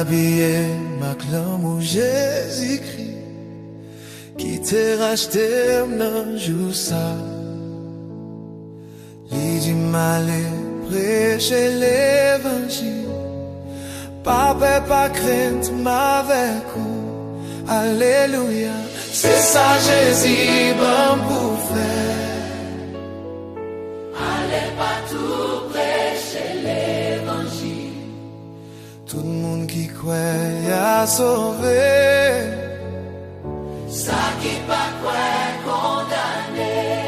m'habiller, m'acclame Jésus-Christ, qui t'a racheté dans jour ça. Il dit m'aller prêcher l'évangile, pas peur, pas crainte, m'avec vous. Alléluia, c'est ça Jésus bon pour faire. Allez partout prêcher l'évangile. Tout le monde qui croit a sauvé. Ça qui pas croit condamné.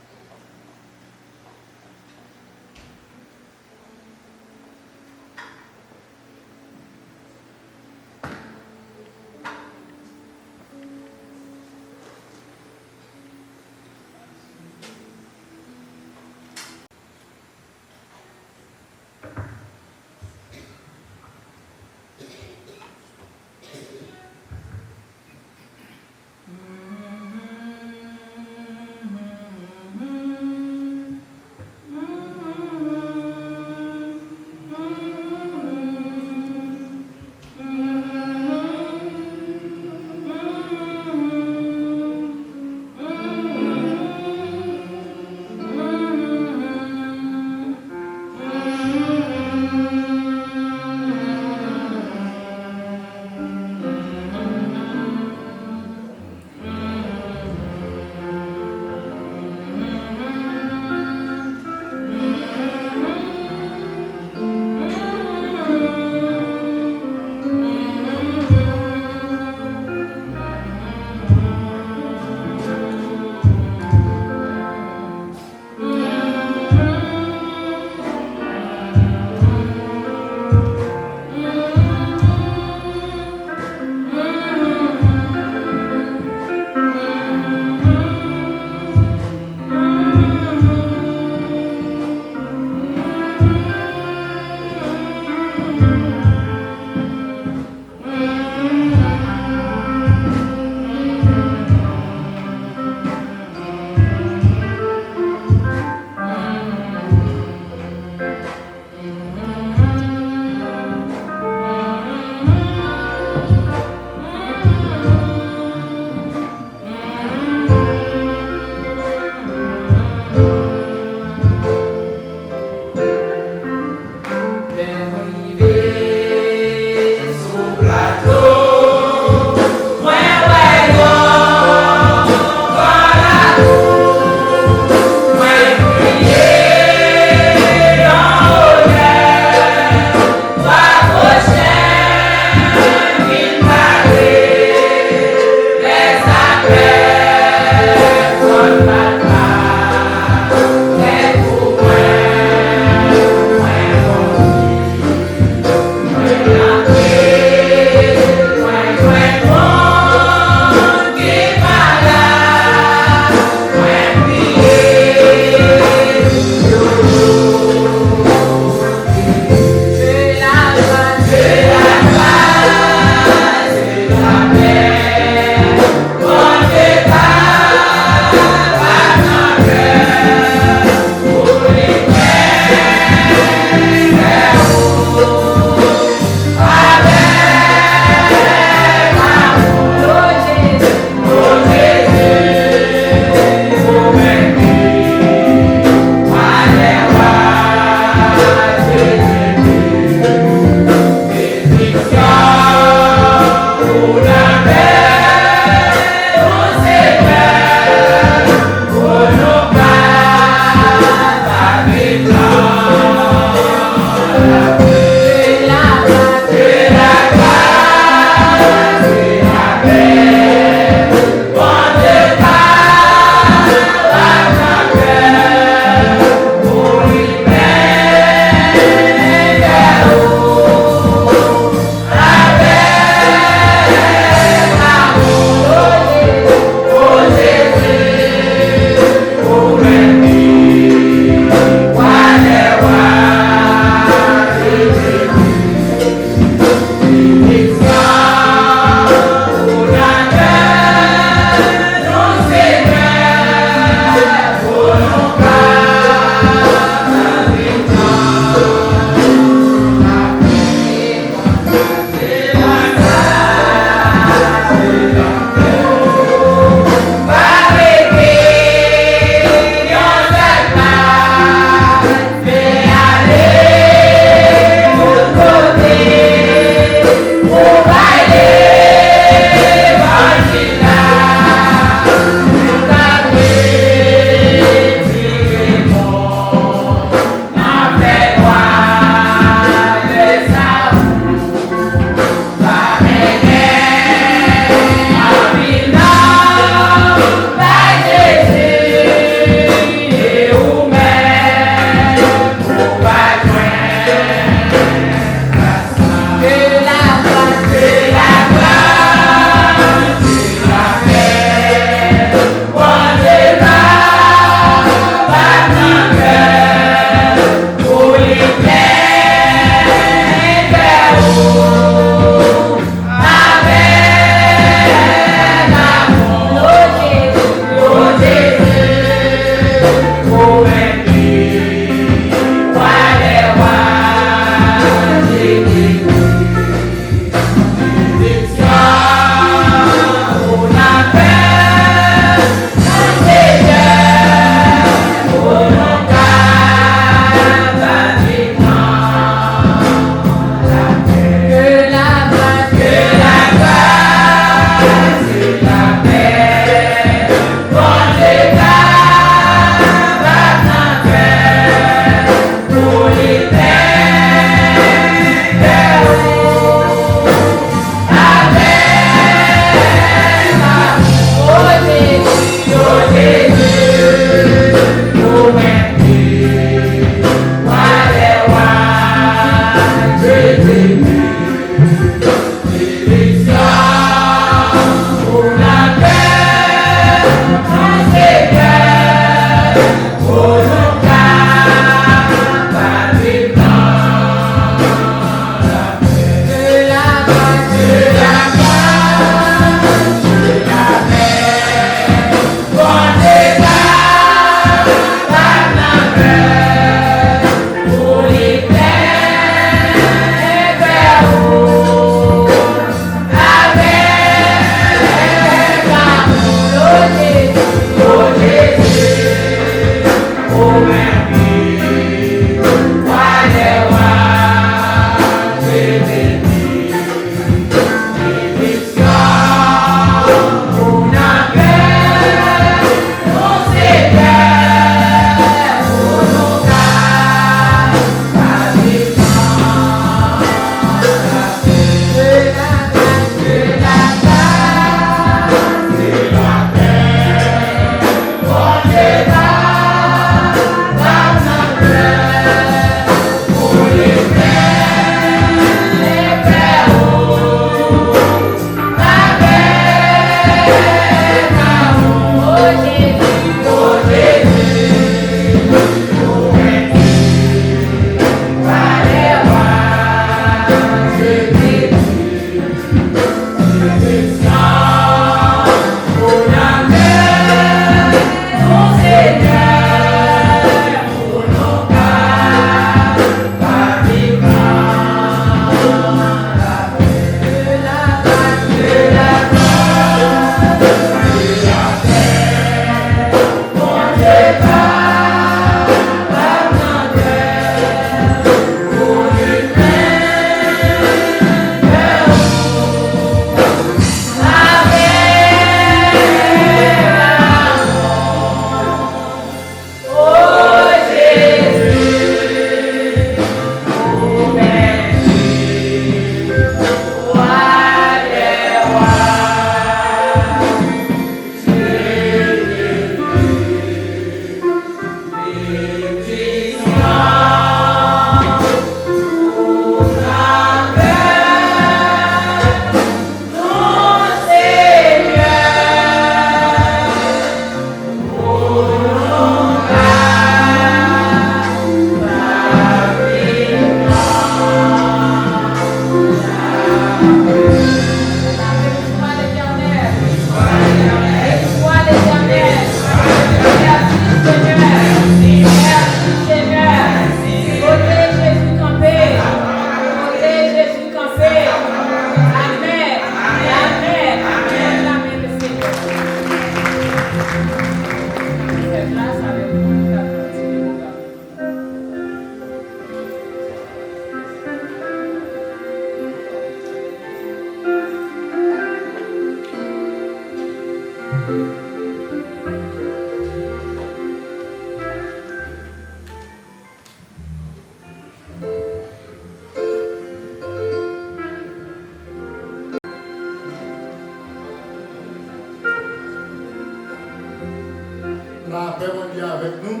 nous.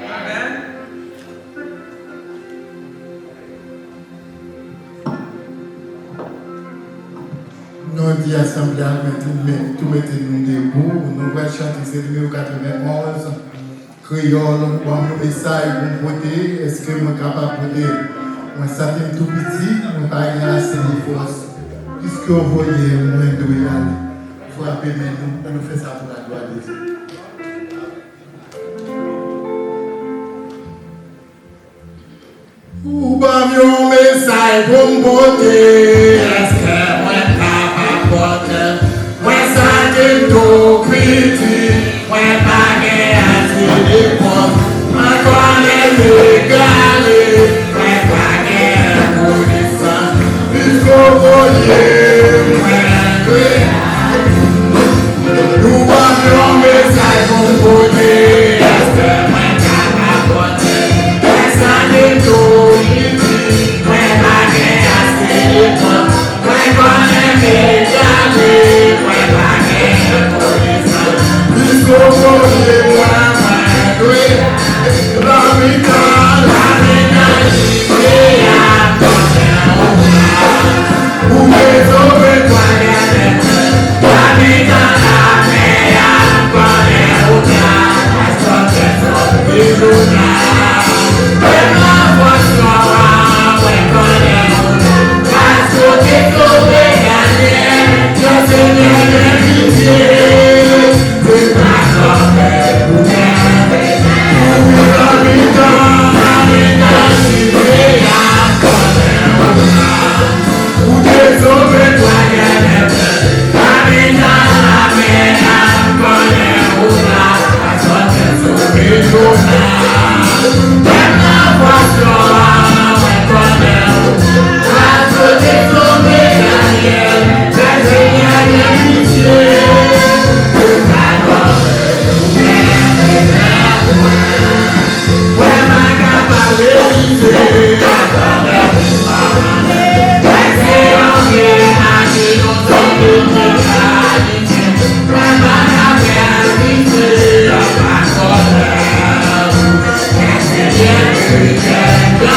Amen. Nous dit assemblée, tout mettez nous debout. Nous allons chanter ce numéro 91. Créole, pour un message pour me porter. Est-ce que je suis capable de porter? Moi, ça fait tout petit, je pas assez de force. Puisque vous voyez, moi, je dois y aller. Frapper, mais nous faisons ça pour la gloire de Dieu. Ou pas un message pour me porter. Est-ce que moi, je suis capable de porter? Moi, ça fait tout petit, moi, je pas assez de force. Moi, je connais le galé. Nous avons un message pour vous dire. Est-ce que moi capable de porter? Est-ce que tout ici? Moi pas assez de temps. Moi connais mes galets. Moi pas connaissance. Puisqu'au voyez moi, oui. La mitad, vous me sauvez, toi, la vida, la mea, connais au bien, est-ce que la voix sera, ouais, connais au bien, parce que t'es sauvé, gagné, je sais bien l'amitié, c'est pas comme vous m'aimez, la vida, si c'est à connais au bien. Sobre tua galera, a minha lamena, colhe uma, a sua sobre uma. É na voz é colhe a sua sobre a minha, desenha a minha Yeah.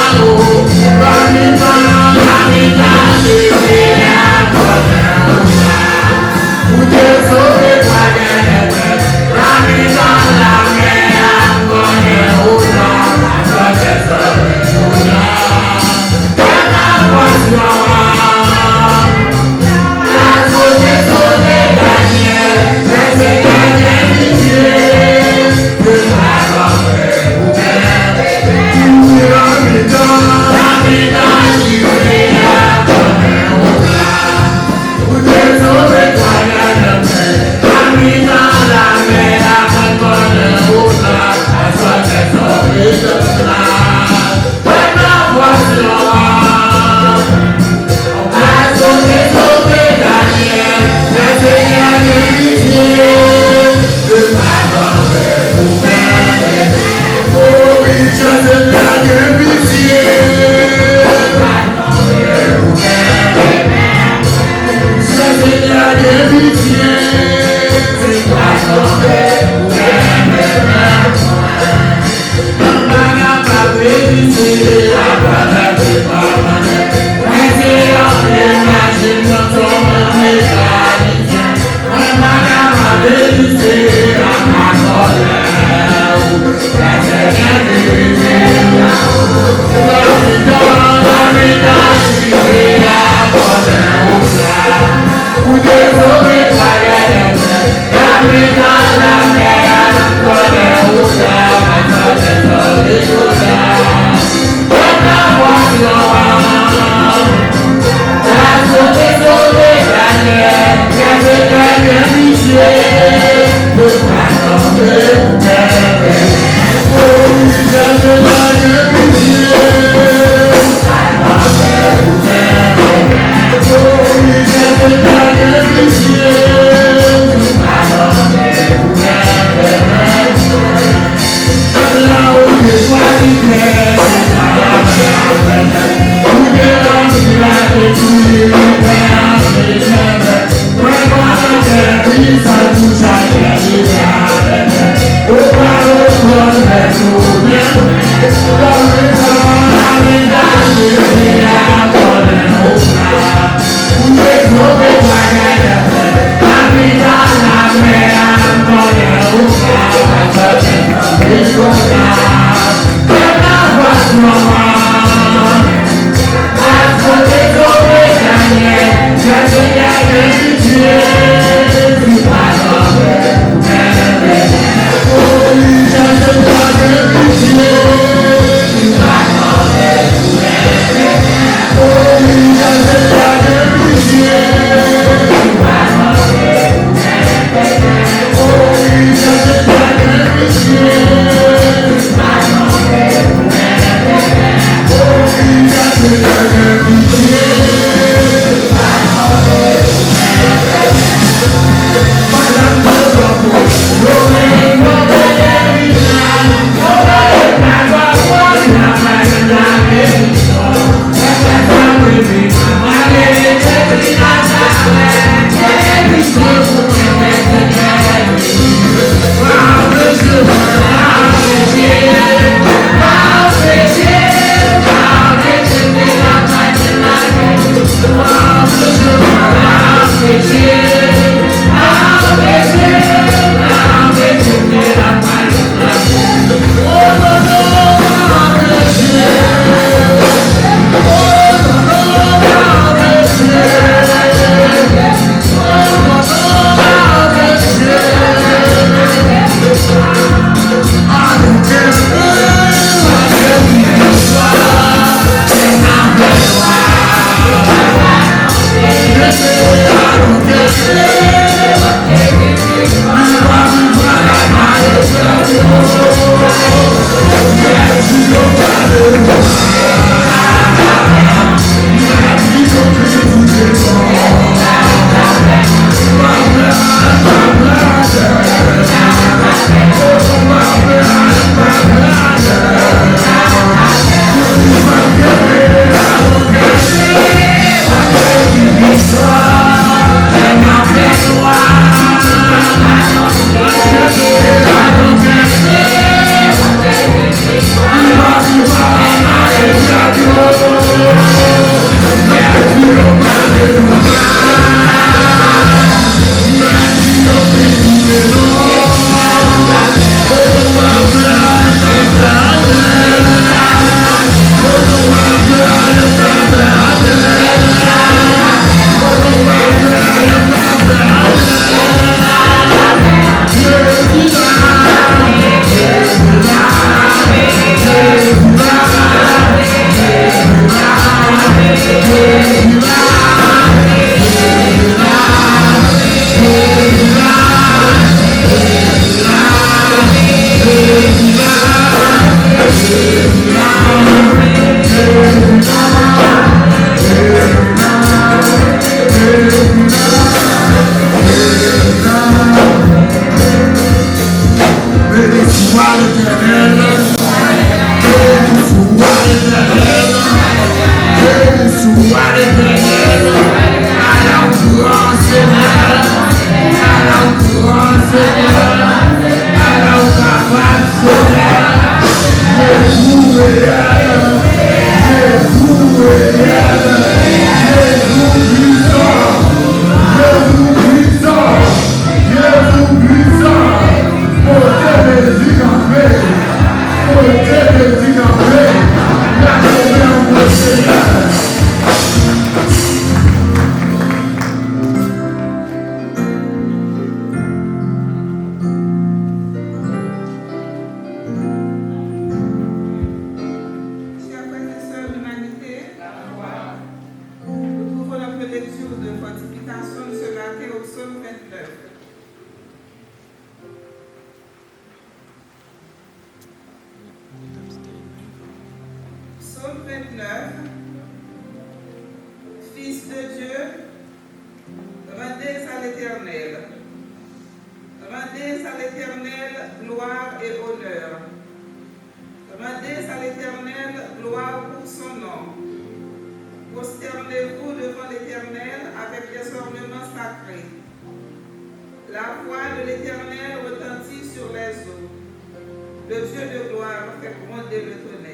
Le Dieu de gloire fait gronder le tonnerre.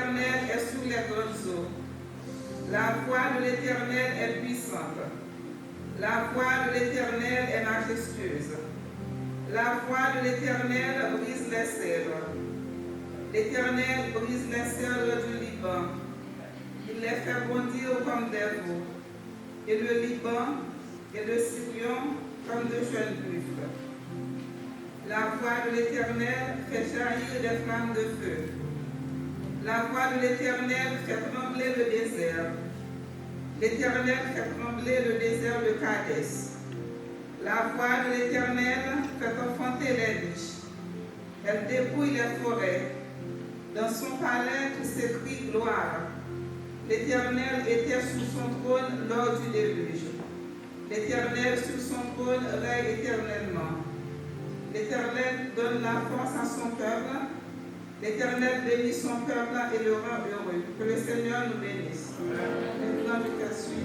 l'Éternel est sous les grandes eaux. La voix de l'Éternel est puissante. La voix de l'Éternel est majestueuse. La voix de l'Éternel brise les cèdres. L'Éternel brise les cèdres du Liban. Il les fait bondir comme des veaux. Et le Liban et le Sirion comme de jeunes buffles. La voix de l'Éternel fait jaillir des flammes de feu. La voix de l'Éternel fait trembler le désert. L'Éternel fait trembler le désert de Kadès. La voix de l'Éternel fait enfanter les biches. Elle dépouille les forêts. Dans son palais, tout s'écrie gloire. L'Éternel était sous son trône lors du déluge. L'Éternel sur son trône règne éternellement. L'Éternel donne la force à son peuple. L'Éternel bénit son peuple et le rend heureux. Que le Seigneur nous bénisse. Maintenant, je te suis.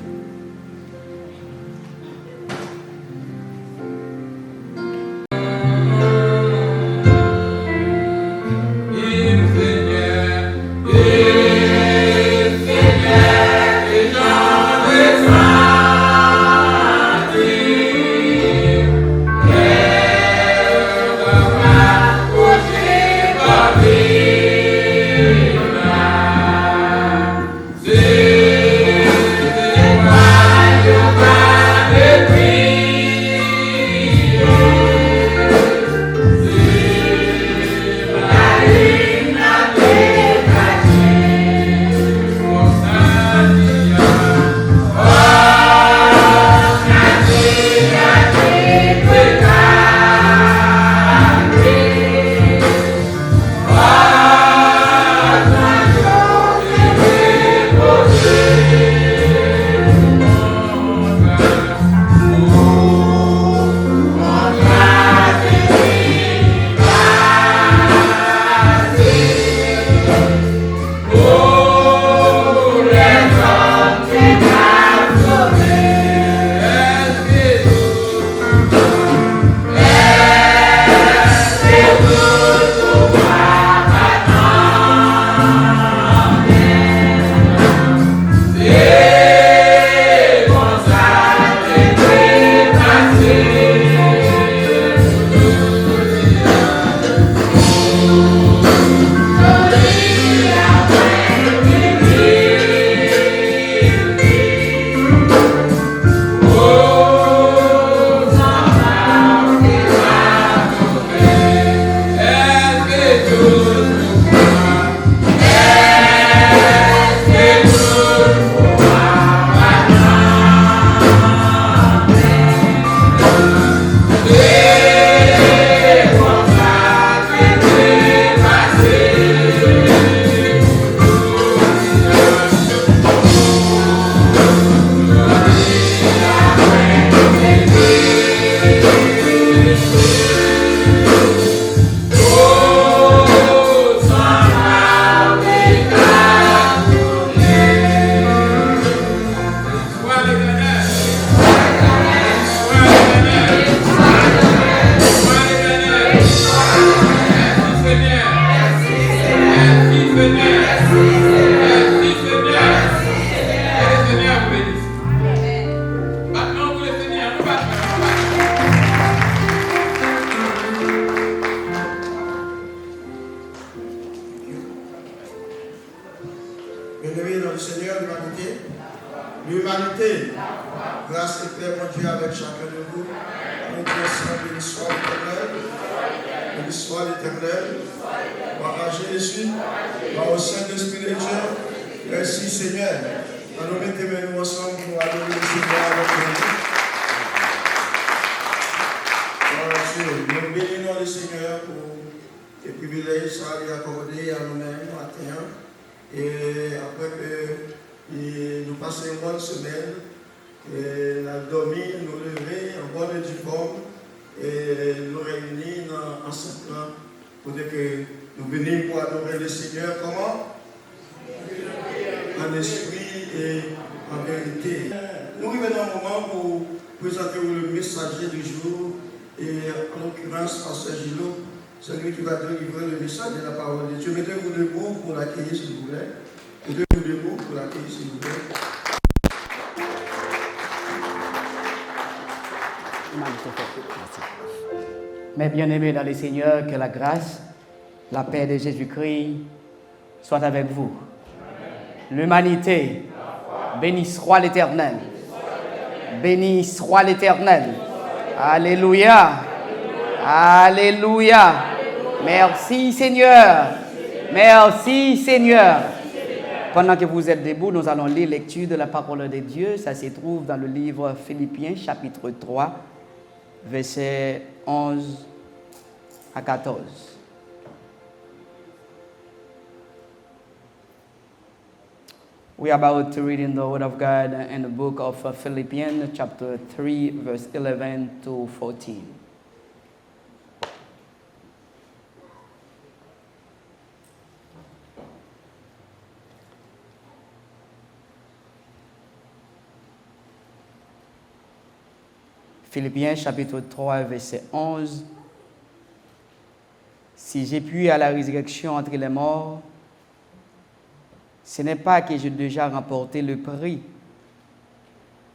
Bien-aimés dans le Seigneur, l'humanité, grâce et paix, mon Dieu, avec chacun de vous. Mon Dieu Saint, béni soit l'Éternel. Béni soit l'Éternel. Par Jésus, par au Saint-Esprit de Dieu. Merci Seigneur. Alors mettez-nous ensemble pour adorer le Seigneur avec nous. Nous bénissons le Seigneur pour les privilèges ça lui accordé à nous-mêmes matin. Et après que nous passons une bonne semaine, nous avons dormi, nous lever en bonne et due forme, et nous réunir en ce plan pour dire que nous venons pour adorer le Seigneur. Comment? En esprit et en vérité. Nous revenons un moment pour présenter le messager du jour, et en l'occurrence, Pasteur Gilo, celui qui va délivrer le message de la parole de Dieu. Mettez-vous debout pour l'accueillir, s'il vous plaît. Mettez-vous debout pour l'accueillir, s'il vous plaît. Mes bien-aimés dans les Seigneurs, que la grâce, la paix de Jésus-Christ soit avec vous. L'humanité, béni soit l'Éternel. Béni soit l'Éternel. Alléluia. Alléluia. Merci Seigneur. Merci Seigneur. Pendant que vous êtes debout, nous allons lire lecture de la parole de Dieu. Ça se trouve dans le livre Philippiens, chapitre 3, versets 11 à 14. We are about to read in the Word of God in the book of Philippians, chapter 3, verse 11 to 14. Philippiens chapitre 3, verset 11. Si j'ai pu à la résurrection entre les morts, ce n'est pas que j'ai déjà remporté le prix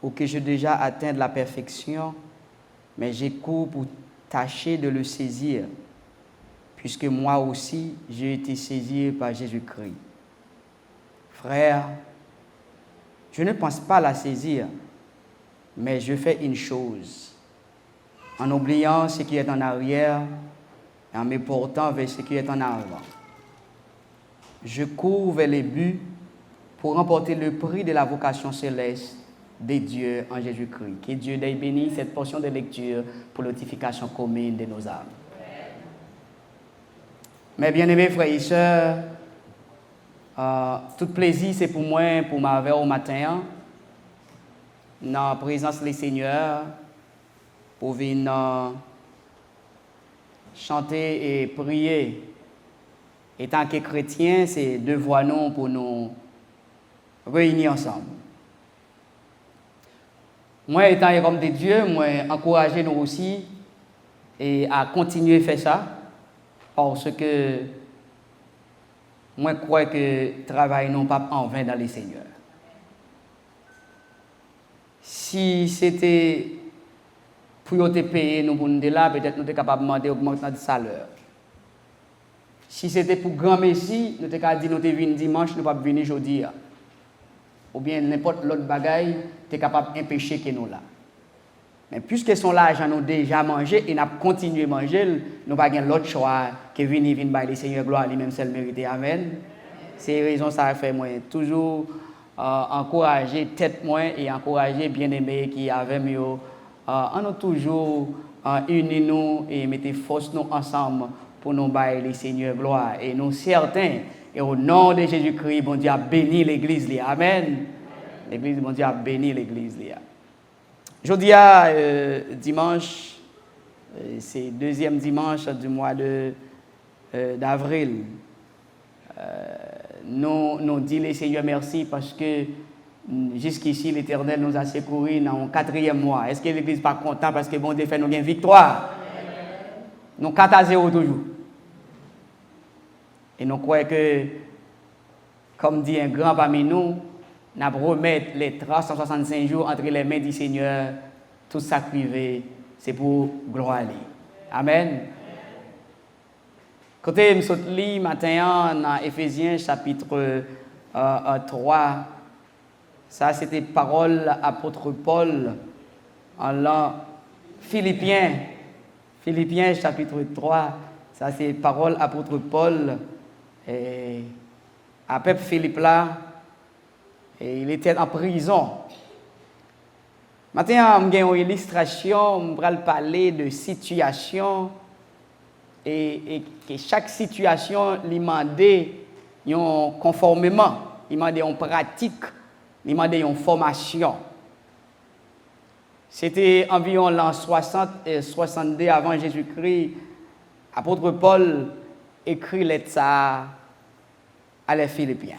ou que j'ai déjà atteint la perfection, mais j'ai cours pour tâcher de le saisir, puisque moi aussi j'ai été saisi par Jésus-Christ. Frère, je ne pense pas la saisir, mais je fais une chose, en oubliant ce qui est en arrière et en me portant vers ce qui est en avant. Je cours vers les buts pour remporter le prix de la vocation céleste des dieux en Jésus-Christ. Que Dieu ait béni cette portion de lecture pour l'édification commune de nos âmes. Mes bien-aimés frères et sœurs, tout plaisir c'est pour moi, pour m'avoir au matin, dans la présence des Seigneurs, pour venir chanter et prier. Et tant que chrétiens, c'est devoir nous pour nous réunir ensemble. Moi, étant un homme de Dieu, moi, encourager nous aussi et à continuer à faire ça, parce que moi, je crois que le travail n'est pas en vain dans les Seigneurs. Si c'était pour te payer, nous pour nous là, peut-être nous sommes capables de demander augmentation de salaire. Si c'était pour grand Messie, nous sommes capables de dire nous sommes venus dimanche, nous ne sommes pas venus aujourd'hui. Ou bien n'importe l'autre bagaille, tu es capable d'empêcher que nous là. Mais puisque son l'argent nous déjà mangé et nous continué à manger, nous n'avons pas l'autre choix que venir par le Seigneur gloire lui-même seul mérité. Amen. C'est raison ça fait moi toujours encourager tête moi et encourager bien-aimés qui avec mieux on nous toujours unis nous et mettez force nous ensemble pour nous bailler les Seigneur gloire et nous certains et au nom de Jésus-Christ bon Dieu a béni l'église là. Amen. L'église bon Dieu a béni l'église là. Aujourd'hui dimanche c'est deuxième dimanche du mois d'avril. Nous disons les Seigneur merci parce que jusqu'ici l'Éternel nous a secourus dans le 4e mois. Est-ce que l'Église n'est pas contente parce que bon Dieu fait nous une victoire? Nous 4-0 toujours. Et nous croyons que, comme dit un grand parmi nous, nous remettre les 365 jours entre les mains du Seigneur, tout ça privé, c'est pour gloire. Amen. Côté je lis matin dans Éphésiens chapitre 3, ça c'était parole apôtre Paul en l'an Philippiens chapitre 3, ça c'est parole apôtre Paul et à peuple Philippe là et il était en prison. Maintenant, j'ai une illustration, je vais parler de situation et que chaque situation lui demandait un conformément, lui demandait une pratique, lui demandait une formation. C'était environ l'an 60 et 62 avant Jésus-Christ. Apôtre Paul écrit lettre à les Philippiens.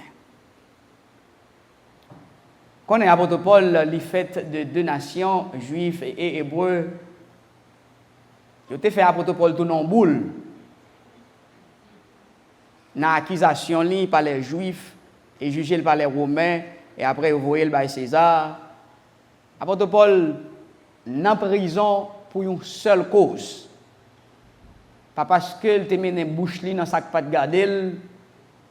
Quand l'apôtre Paul lui fait de deux nations, juifs et hébreux, il a fait apôtre Paul tout en boule. dans l'accusation par les Juifs et jugé par les Romains et après envoyé le par César. Apôtre Paul dans prison pour une seule cause. Pas parce qu'il te mené bouche li dans sac pas de garder,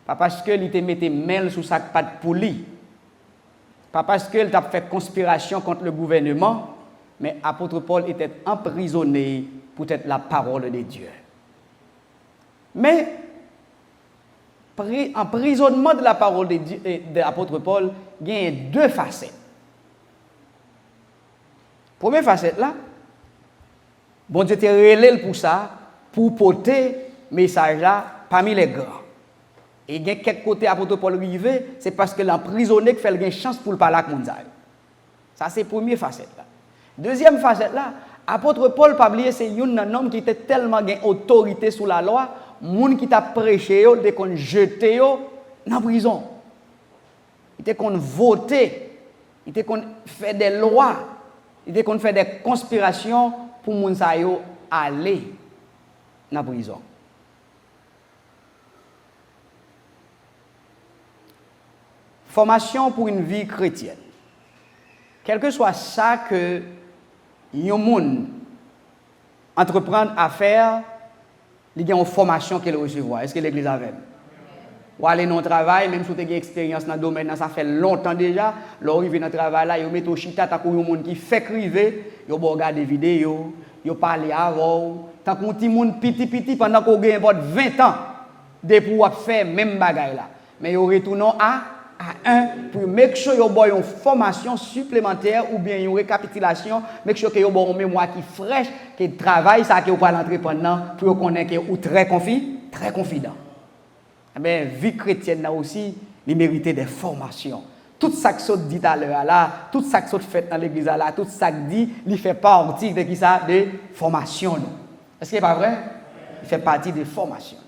pas parce qu'il te mettait mail sous sac pas de pouli. Pas parce qu'il t'a fait conspiration contre le gouvernement, mais apôtre Paul était emprisonné pour être la parole de Dieu. Mais emprisonnement de la parole de l'apôtre Paul, il y a deux facettes. Première facette là, bon Dieu t'a relé pour ça, pour porter message là parmi les grands. Et il y a quelques côtés apôtre Paul arrivé, c'est parce que l'emprisonné qui fait une chance pour le parler avec monde. Ça c'est première facette là. Deuxième facette là, apôtre Paul pas oublier c'est un homme qui était tellement gain autorité sous la loi, monde qui t'a prêché yo, de qu'on jeté yo dans prison. Il était qu'on voter, il était qu'on fait des lois, il était qu'on fait des conspirations pour moun sa yo aller dans prison. Formation pour une vie chrétienne. Quel que soit ça que yon moun entreprendre à faire, il y a une formation qu'elle recevoir. Est-ce que l'église a même? Ou aller dans le travail, même si vous avez une expérience dans le domaine, ça fait longtemps déjà, lorsque vous arrivez dans le travail, là, vous mettez au chita, tant qu'il y a des gens qui font criver, vous regardez des vidéos, vous parlez avant, tant qu'on petit monde petit pendant qu'on gagne 20 ans, de pouvoir faire même bagaille là. Mais vous retournez à un pour make sure que vous avez une formation supplémentaire ou bien une récapitulation, make sure que vous avez une mémoire qui est fraîche, que le travail ça que vous pas l'entrer pendant pour connaître que vous très confident. Eh bien, vie chrétienne là aussi, il mérite des formations. Tout ça que vous dit à l'heure là, tout ça que vous faites dans l'église là, tout ça que dit, il fait partie de qui ça de formation. Est-ce que c'est pas vrai? Il fait partie des formations.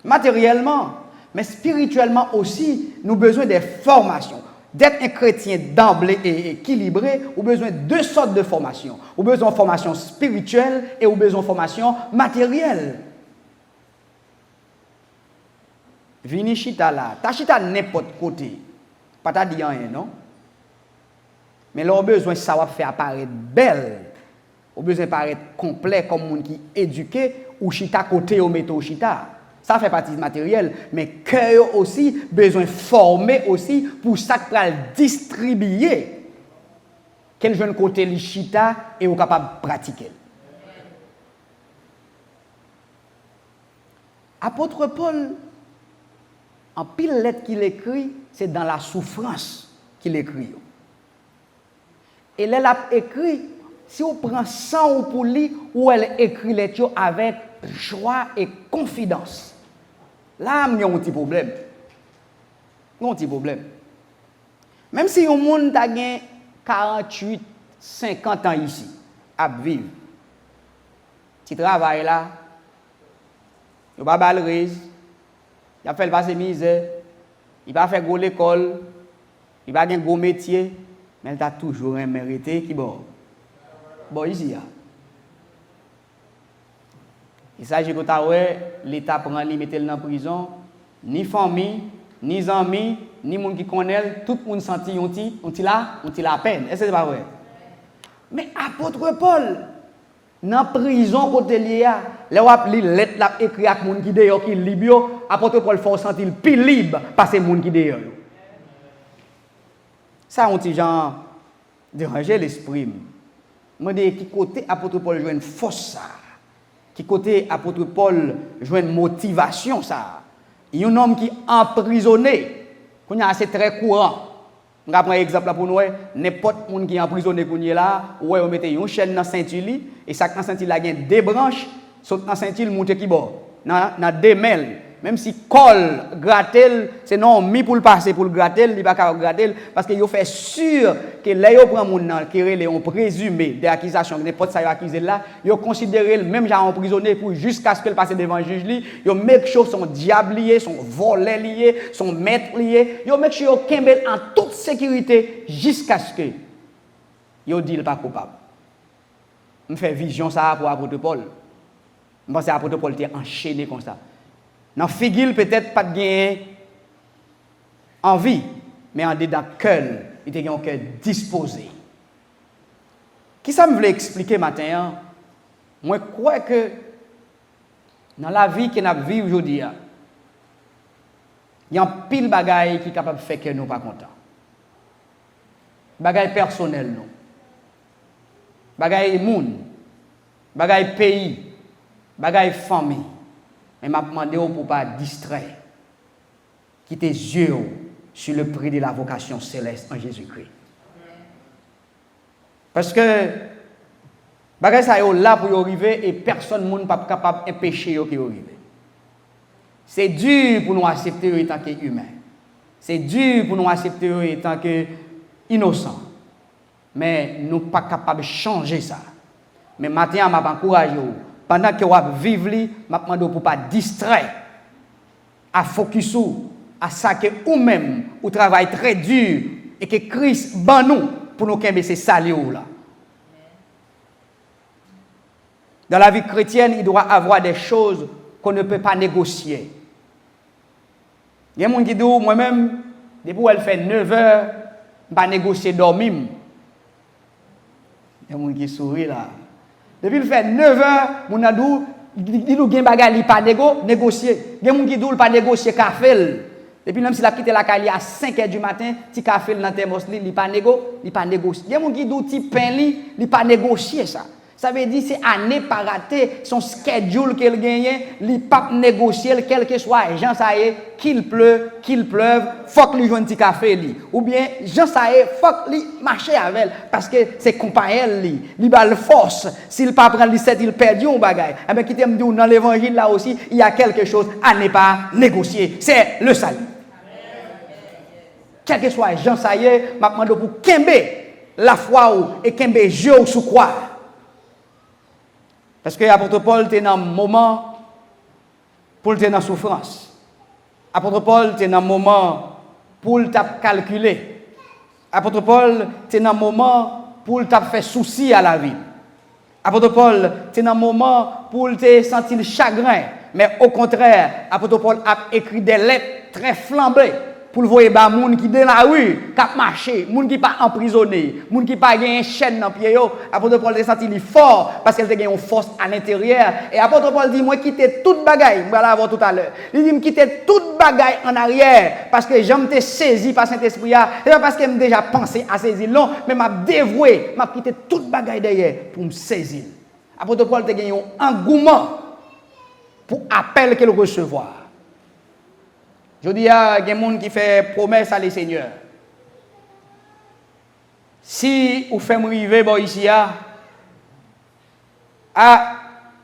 Matériellement, mais spirituellement aussi, nous avons besoin des formations. D'être un chrétien d'emblée et équilibré, nous avons besoin de deux sortes de formations. Nous avons besoin de formation spirituelle et nous avons besoin de formation matérielle. Vini chita là, ta chita n'importe côté. Pas ta dit rien, non? Mais là, nous avons besoin de savoir faire apparaître belle. Nous avons besoin de paraître complet comme monde qui est éduqué ou chita côté ou métaux chita. Ça fait partie du matériel, mais cœur aussi, besoin de former aussi pour ça que le distribuer. Quel jeune côté le chita et vous capable de pratiquer. Apôtre Paul, en pile lettre qu'il écrit, c'est dans la souffrance qu'il écrit. Et là, il a écrit, si on prend 100 pour lui, où elle écrit les lettres avec joie et confidence. Là, il y a un petit problème. Un petit problème. Même si un monde a 48, 50 ans ici, à vivre, tu travailles là, il va pas balrer, il va faire passer misère, il va faire go l'école, il va faire un gros métier, mais il a toujours un mérité qui bon. Bon, ici, il s'agit que l'État prend lui, mettre dans la prison, ni famille, ni amis, ni monde qui connaît, tout le monde senti on la peine. Est-ce que c'est pas vrai? Mais apôtre Paul, dans la prison côté lié, là où il lettre l'a écrit avec monde qui dehors qui libre, apôtre Paul faut sentir plus libre parce que monde qui dehors. Ça on dit genre déranger l'esprit. Moi dis qui côté apôtre Paul joue une force ça. Qui côté apôtre Paul joue une motivation ça. Il y a un homme qui est emprisonné, c'est très courant. On va prendre un exemple pour nous, n'importe qui est emprisonné là, ouais on mettait une chaîne dans ceinture et ça dans ceinture là il y a deux branches, saute dans ceinture monter qui bord, dans deux mêles. Même si col gratel, c'est non mis pour le passer pour le gratel, il va pas gratel parce que il fait sûr que là il prend mon nan qui est un présumé d'accusation n'importe ça accusé là, il considéré même genre emprisonné pour jusqu'à ce qu'il passe devant juge li, il make sure son diable lié, son volé lié, son maître lié, il make sure kembel en toute sécurité jusqu'à ce que il dit pas coupable. Me fait vision ça pour apôtre Paul. Je pense que apôtre Paul était enchaîné comme ça. Dans figure peut-être pas de gagner envie, mais en dedans cœur, il était un cœur disposé. Qui ça me voulait expliquer matin? Moi, je crois que dans la vie que nous vivons aujourd'hui, il y a un pile de bagailles qui est capable de faire que nous ne sommes pas contents. Bagailles personnelles, non. Bagailles monde, bagailles pays, bagailles famille. Mais je demandé pour ne pas distraire. Quitter les yeux sur le prix de la vocation céleste en Jésus-Christ. Parce que bagaille ça est là pour y arriver et personne n'est pas capable d'empêcher y arriver. C'est dur pour nous accepter en tant qu'humains. C'est dur pour nous accepter en tant qu'innocents. Mais nous ne sommes pas capables de changer ça. Mais maintenant, je m'encourage. Pendant que vous vivez, je demande pour ne pas distraire, à focus à ça que vous-même, vous travaillez très dur et que Christ ban nous pour nous qu'aimer ces saluts là. Dans la vie chrétienne, il doit y avoir des choses qu'on ne peut pas négocier. Il y a des gens qui disent, moi-même, depuis elle fait 9 heures, je ne peux pas négocier dormir. Il y a des gens qui sourient là. Depuis elle fait 9 heures, mon adou, il dit qu'il y a des pas négocier. Il y a des gens qui disent qu'il pas négocier café. Depuis même s'il a quitté la caille à 5 heures du matin, petit café dans thermos, il pas négocier. Il y a des gens qui disent petit pain, il pas négocier ça. Ça veut dire que c'est année par raté, son schedule qu'elle gagne, il pas négocier, quel que soit, Jean ça y est, qu'il pleuve, faut qu'il joue un petit café, ou bien, Jean ça y est, faut qu'il marche avec elle, parce que c'est comparé, il a la force, s'il pas prend les 7, il perd un bagage. Eh bien, qui t'aime dire, dans l'évangile là aussi, il y a quelque chose à ne pas négocier, c'est le salut. Quel que soit, Jean ça y est, m'a demandé pour kembe la foi et kembe Dieu sous quoi. Parce que l'apôtre Paul était dans un moment pour le dans souffrance. L'apôtre Paul était dans un moment pour le calculer. L'apôtre Paul était dans un moment pour le faire souci à la vie. L'apôtre Paul était dans un moment pour le sentir le chagrin. Mais au contraire, l'apôtre Paul a écrit des lettres très flambées pour le voir les gens qui dans la rue, qui marchent, les gens qui ne sont pas emprisonnés, les gens qui n'ont pas une chaîne dans le pied. L'apôtre Paul a senti fort parce qu'elle a une force à l'intérieur. Et l'apôtre Paul dit, moi quitter toute bagaille, je vais l'avoir tout à l'heure. Il dit, quitter toute bagaille en arrière parce que j'aime saisi par Saint-Esprit. Ce n'est pas parce que j'ai déjà pensé à saisir, non, mais je dévoué, je quitter toute bagaille derrière pour me saisir. L'apôtre Paul a gagné un engouement pour l'appel qu'elle recevoir. Je dis, il y a des gens qui font promesse à les seigneurs. Si vous faites arriver ici,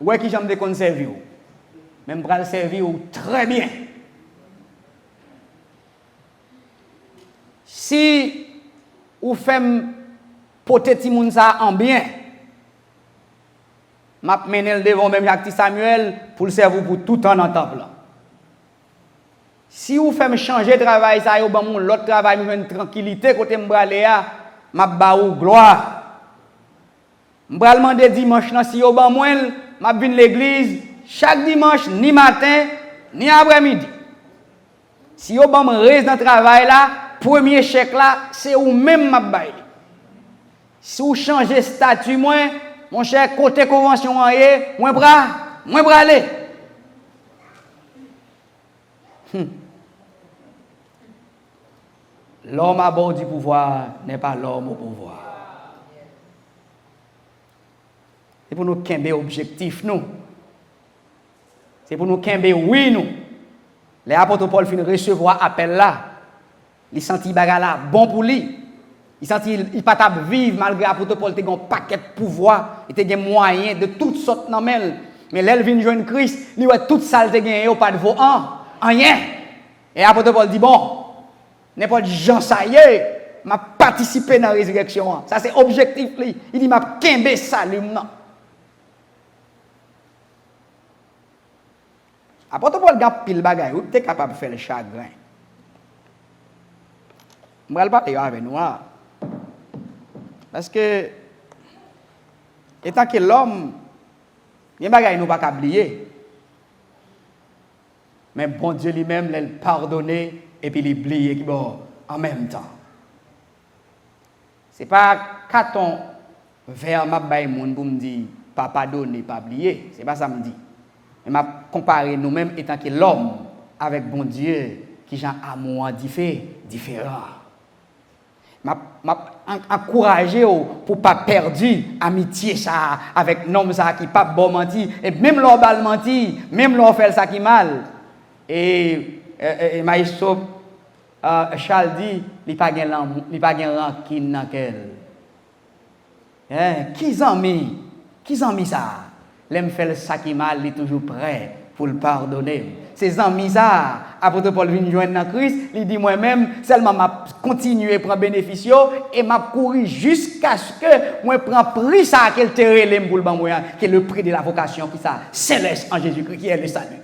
ouais qui j'aime de conserver. Même pour le servir très bien. Si vous faites porter ti moun ça en bien, m'a mené devant même Jacques Samuel pour le servir pour tout temps dans le temple. Si vous faites changer de travail, ça y est, l'autre travail, nous une tranquillité, côté m'braléa, m'a ba ou gloire. M'bral demander dimanche, si vous ban moi, m'a vinn l'église, chaque dimanche, ni matin, ni après-midi. Si vous ban reste dans le travail là, premier chèque là, c'est ou même m'a bail. Si vous changez de statut, mon cher, côté convention, moi bralé. L'homme à bord du pouvoir n'est pas l'homme au pouvoir. C'est pour nous qu'un objectif, nous. C'est pour nous qu'un oui, nous. Les apôtres Paul finissent recevoir appel là. Il sentit bagarre là bon pour lui. Il sentit il pas table vivre malgré apôtre Paul était un paquet de pouvoir, il était un moyen de toutes sortes dans mêle. Mais là il vient joindre Christ, il voit toute ça te gagné pas de vaut rien. Et apôtre Paul dit bon, n'importe Jean ça y est, m'a participé dans la résurrection. Ça c'est objectif li. Il dit m'a kembe salut non. Apôtre Paul gap pile bagay, ou t'es capable de faire le chagrin. Je vais parler avec nous. Parce que, étant que l'homme, il y a des choses que nous ne pouvons pas oublier. Mais bon Dieu lui-même l'a pardonné et puis il oublié bon, en même temps. C'est pas carton vers ma baille moun pour me dire pas pardonner, pas oublier, c'est pas ça me dit. Mais m'a comparer nous-mêmes étant que l'homme avec bon Dieu qui j'ai un amour différent. M'a encourager pour pas perdre amitié ça avec l'homme ça qui pas bon menti et même leur bal menti, même leur fait ça qui mal. Et maestro Charles dit il pas gain rancune dans quel. Qui zami ça? L'aime faire ça qui mal, il est toujours prêt pour le pardonner. Ces amis ça, apôtre Paul vient joindre dans Christ, il dit moi-même seulement m'a continuer prendre bénéfice et m'a courir jusqu'à ce que moi prend prix ça qu'elle te relève pour le ban moi qui est le prix de la vocation qui ça céleste en Jésus-Christ qui est le salut.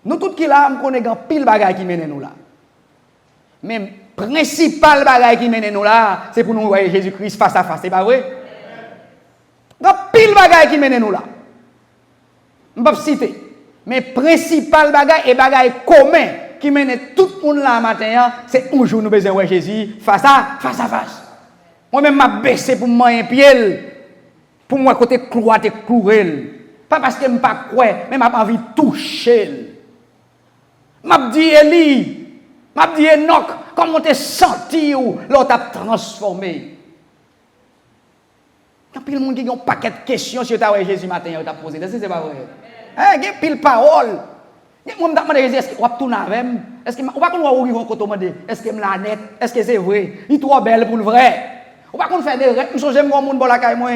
Nous tous qui là on connaît grand pile bagaille qui mène nous là. Même principal bagaille qui mène nous là, c'est pour nous voir Jésus-Christ face à face, c'est pas vrai? Grand pile bagaille qui mène nous là. Je ne vais pas citer. Mais principal bagaille et bagaille commun qui mène tout le monde là matin, c'est un jour nous besoin de voir Jésus face à face. Moi-même, je baissé pour moi un pied, pour moi côté croix, te clouer. Pas parce que je ne pas croire, mais je envie de toucher. Je dis Élie, je dis Enoch, comment tu senti ou l'autre a transformé. Il y a plein de monde qui ont un paquet de questions sur Jésus matin, il t'a posé. C'est pas vrai. Il y a pile parole. Moi, je me demande est-ce que vous tourner avec moi? Est-ce que vous ne arriver au côté de est-ce que je la net? Est-ce que c'est vrai? Il est trop belle pour le vrai. Vous ne faire des règles. Je j'aime mon monde pour la caille moi.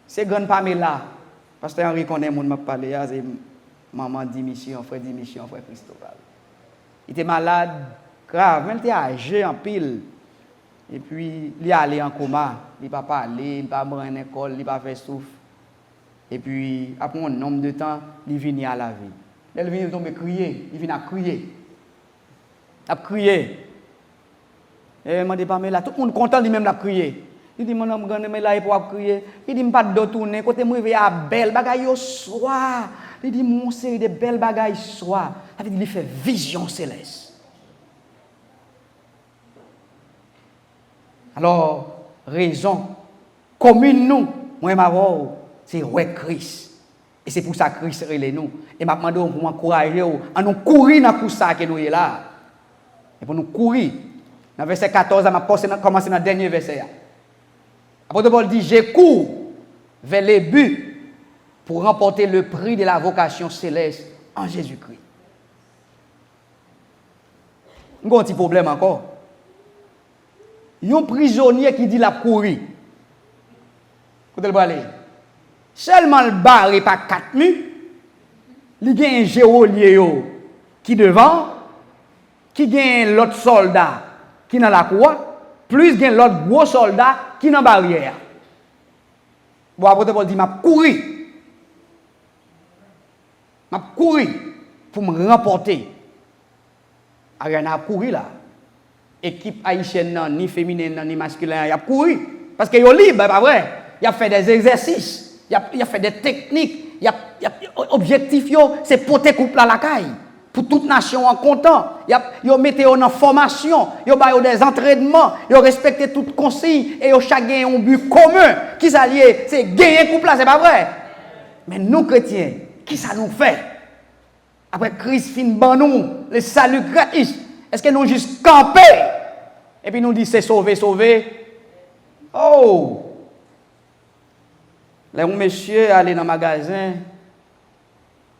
C'est grande Pamela. Pasteur Henri connaît mon m'a parlé, c'est maman démission, frère Christophe. Il était malade grave, il était âgé en pile. Et puis il est allé en coma, il n'a pas parlé, il n'a pas brûlé à l'école, il n'a pas fait souffle. Et puis, après un nombre de temps, il vient à la vie. Il vient tomber crier. Il vient à crier. Il a crié. Et il m'a dit, mais là, tout le monde content, lui-même, l'a crié. Il dit, mon homme, mais là, il peut crier. Il dit, je ne pas de tourner. Côté moi, il y a belle bagaille au soir. Il dit, mon série de belles bagailles soir. Ça veut dire, il fait vision céleste. Alors, raison commune, nous, moi et ma voix, c'est ouais Christ. Et c'est pour ça que Christ relève nous. Et m'a demandé pour m'encourager à nous courir dans tout ça que nous est là. Et pour nous courir. Dans verset 14, je vais commencer dans le dernier verset. Apôtre Paul dit, je cours vers les buts pour remporter le prix de la vocation céleste en Jésus-Christ. Nous avons un petit problème encore. Il y a un prisonnier qui dit la courir. Écoutez le balai. Seulement le barré par 4 murs, il y a un géolier qui devant, qui a l'autre soldat qui dans la cour, plus il y a l'autre gros soldat qui dans la barrière. Bon, après, Paul dit, m'a couru pour me remporter. Il a couru là. Équipe haïtienne, ni féminine, ni masculine, il a couru. Parce qu'il est libre, pas vrai. Il a fait des exercices. Il a fait des techniques. L'objectif, c'est porter couple à la caille. Pour toute nation en content. Il a mis en formation. Il a des entraînements. Il a respecté toutes les consignes. Et il a chacun un but commun. Qui s'allie, c'est gagner couple là, c'est pas vrai. Mais nous, chrétiens, qui ça nous fait? Après Christ fin ban nous, le salut gratis. Est-ce que nous juste camper? Et puis nous dit c'est sauver. Oh! Là, un monsieur allait dans le magasin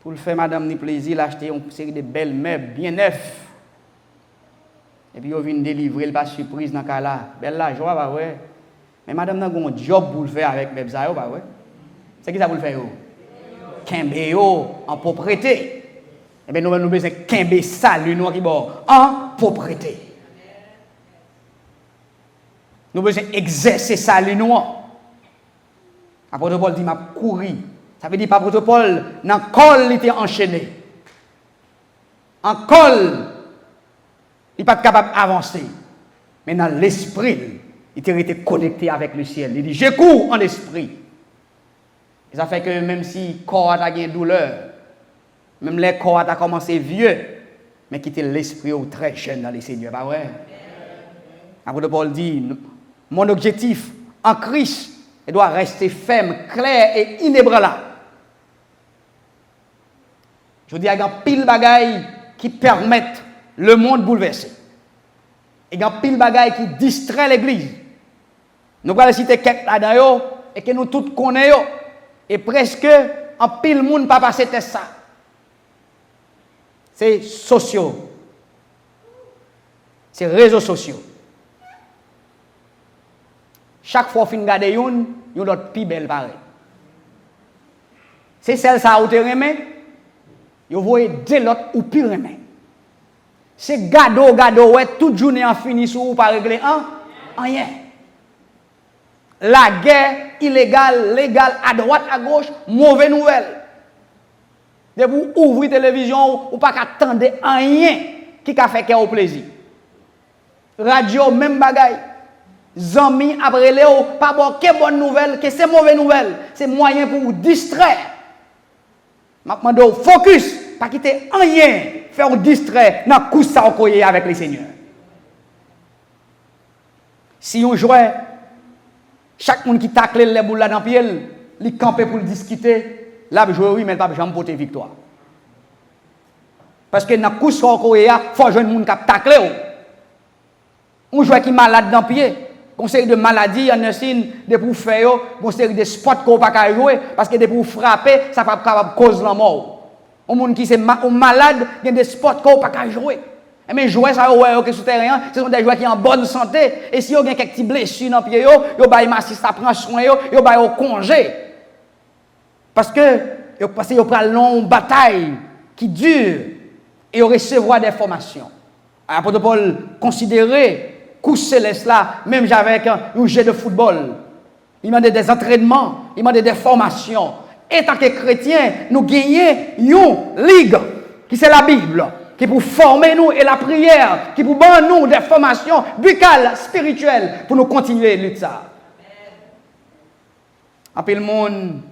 pour le faire madame ni plaisir, l'acheter une série de belles meubles bien neufs. Et puis, il vient délivrer, il pas surprise dans le cas là. Belle la joie, bah ouais. Mais madame n'a pas un job pour le faire avec meubles, bah ouais. C'est qui ça pour le faire? Kembe en propriété. Eh bien, nous avons besoin de kembe salut, nous qui bon en propriété. Nous avons besoin d'exercer salut, nous. Apôtre Paul dit, m'a couru. Ça veut dire, apôtre Paul, dans le col, il était enchaîné. En col, il n'est pas capable d'avancer. Mais dans l'esprit, il était connecté avec le ciel. Il dit, je cours en esprit. Et ça fait que même si le corps a une douleur, même les corps a commencé vieux, mais quitter l'esprit très jeune dans les seigneurs, pas vrai? Apôtre Paul dit, mon objectif en Christ il doit rester ferme, clair et inébranlable. Je dis, il y a pile de bagailles qui permettent le monde bouleversé. Il y a pile de bagailles qui distraient l'église. Nous allons citer quelques là-dedans et que nous tous connaissons. Et presque, en pile de monde pas passer ça. C'est sociaux. C'est réseaux sociaux. Chaque fois qu'on regarde une autre plus belle pareil. C'est celle-là où tu remets, vous voyez deux l'autre ou plus remets. C'est gado, ouais, toute journée en fini sur ou pas régler rien. La guerre illégale, légale, à droite, à gauche, mauvaise nouvelle. De vous ouvrir la télévision ou pas qu'attendre rien qui a fait au plaisir. Radio, même bagaille. Zami après Léo, pas bon, que bonne nouvelle, que c'est mauvaise nouvelle. C'est moyen pour vous distraire. Maintenant, focus, pas quitter rien, faire vous distraire dans le coup ça avec les seigneurs. Si on jouait, chaque monde qui tacle les boules là dans le pied, il campe pour discuter, là, je joue oui, mais pas jamais porter victoire. Parce que dans le coup ça il faut jouer un monde qui tacle. On joue qui est malade dans le pied. Conseil de maladie, en nursing, de pour faire, conseil de sport qu'on ne peut pas jouer, parce que de pour frapper, ça peut cause la mort. Un monde qui est malade, il y a des sports qu'on ne peut pas jouer. Mais jouer ça, ouais, sur terrain, ce sont des joueurs qui sont en bonne santé. Et si vous avez quelques petites blessures dans le pied, vous avez massiste à prendre soin, vous avez congé. Parce que vous prenez une longue bataille qui dure et vous recevrez des formations. L'apôtre Paul considérait coup céleste là, même avec un jeu de football. Il m'a des entraînements, il m'a des formations. Et tant que chrétiens, nous gagnons une ligue, qui c'est la Bible, qui pour former nous et la prière, qui pour donner nous des formations buccales, spirituelles, pour nous continuer à lutter ça. En pile monde,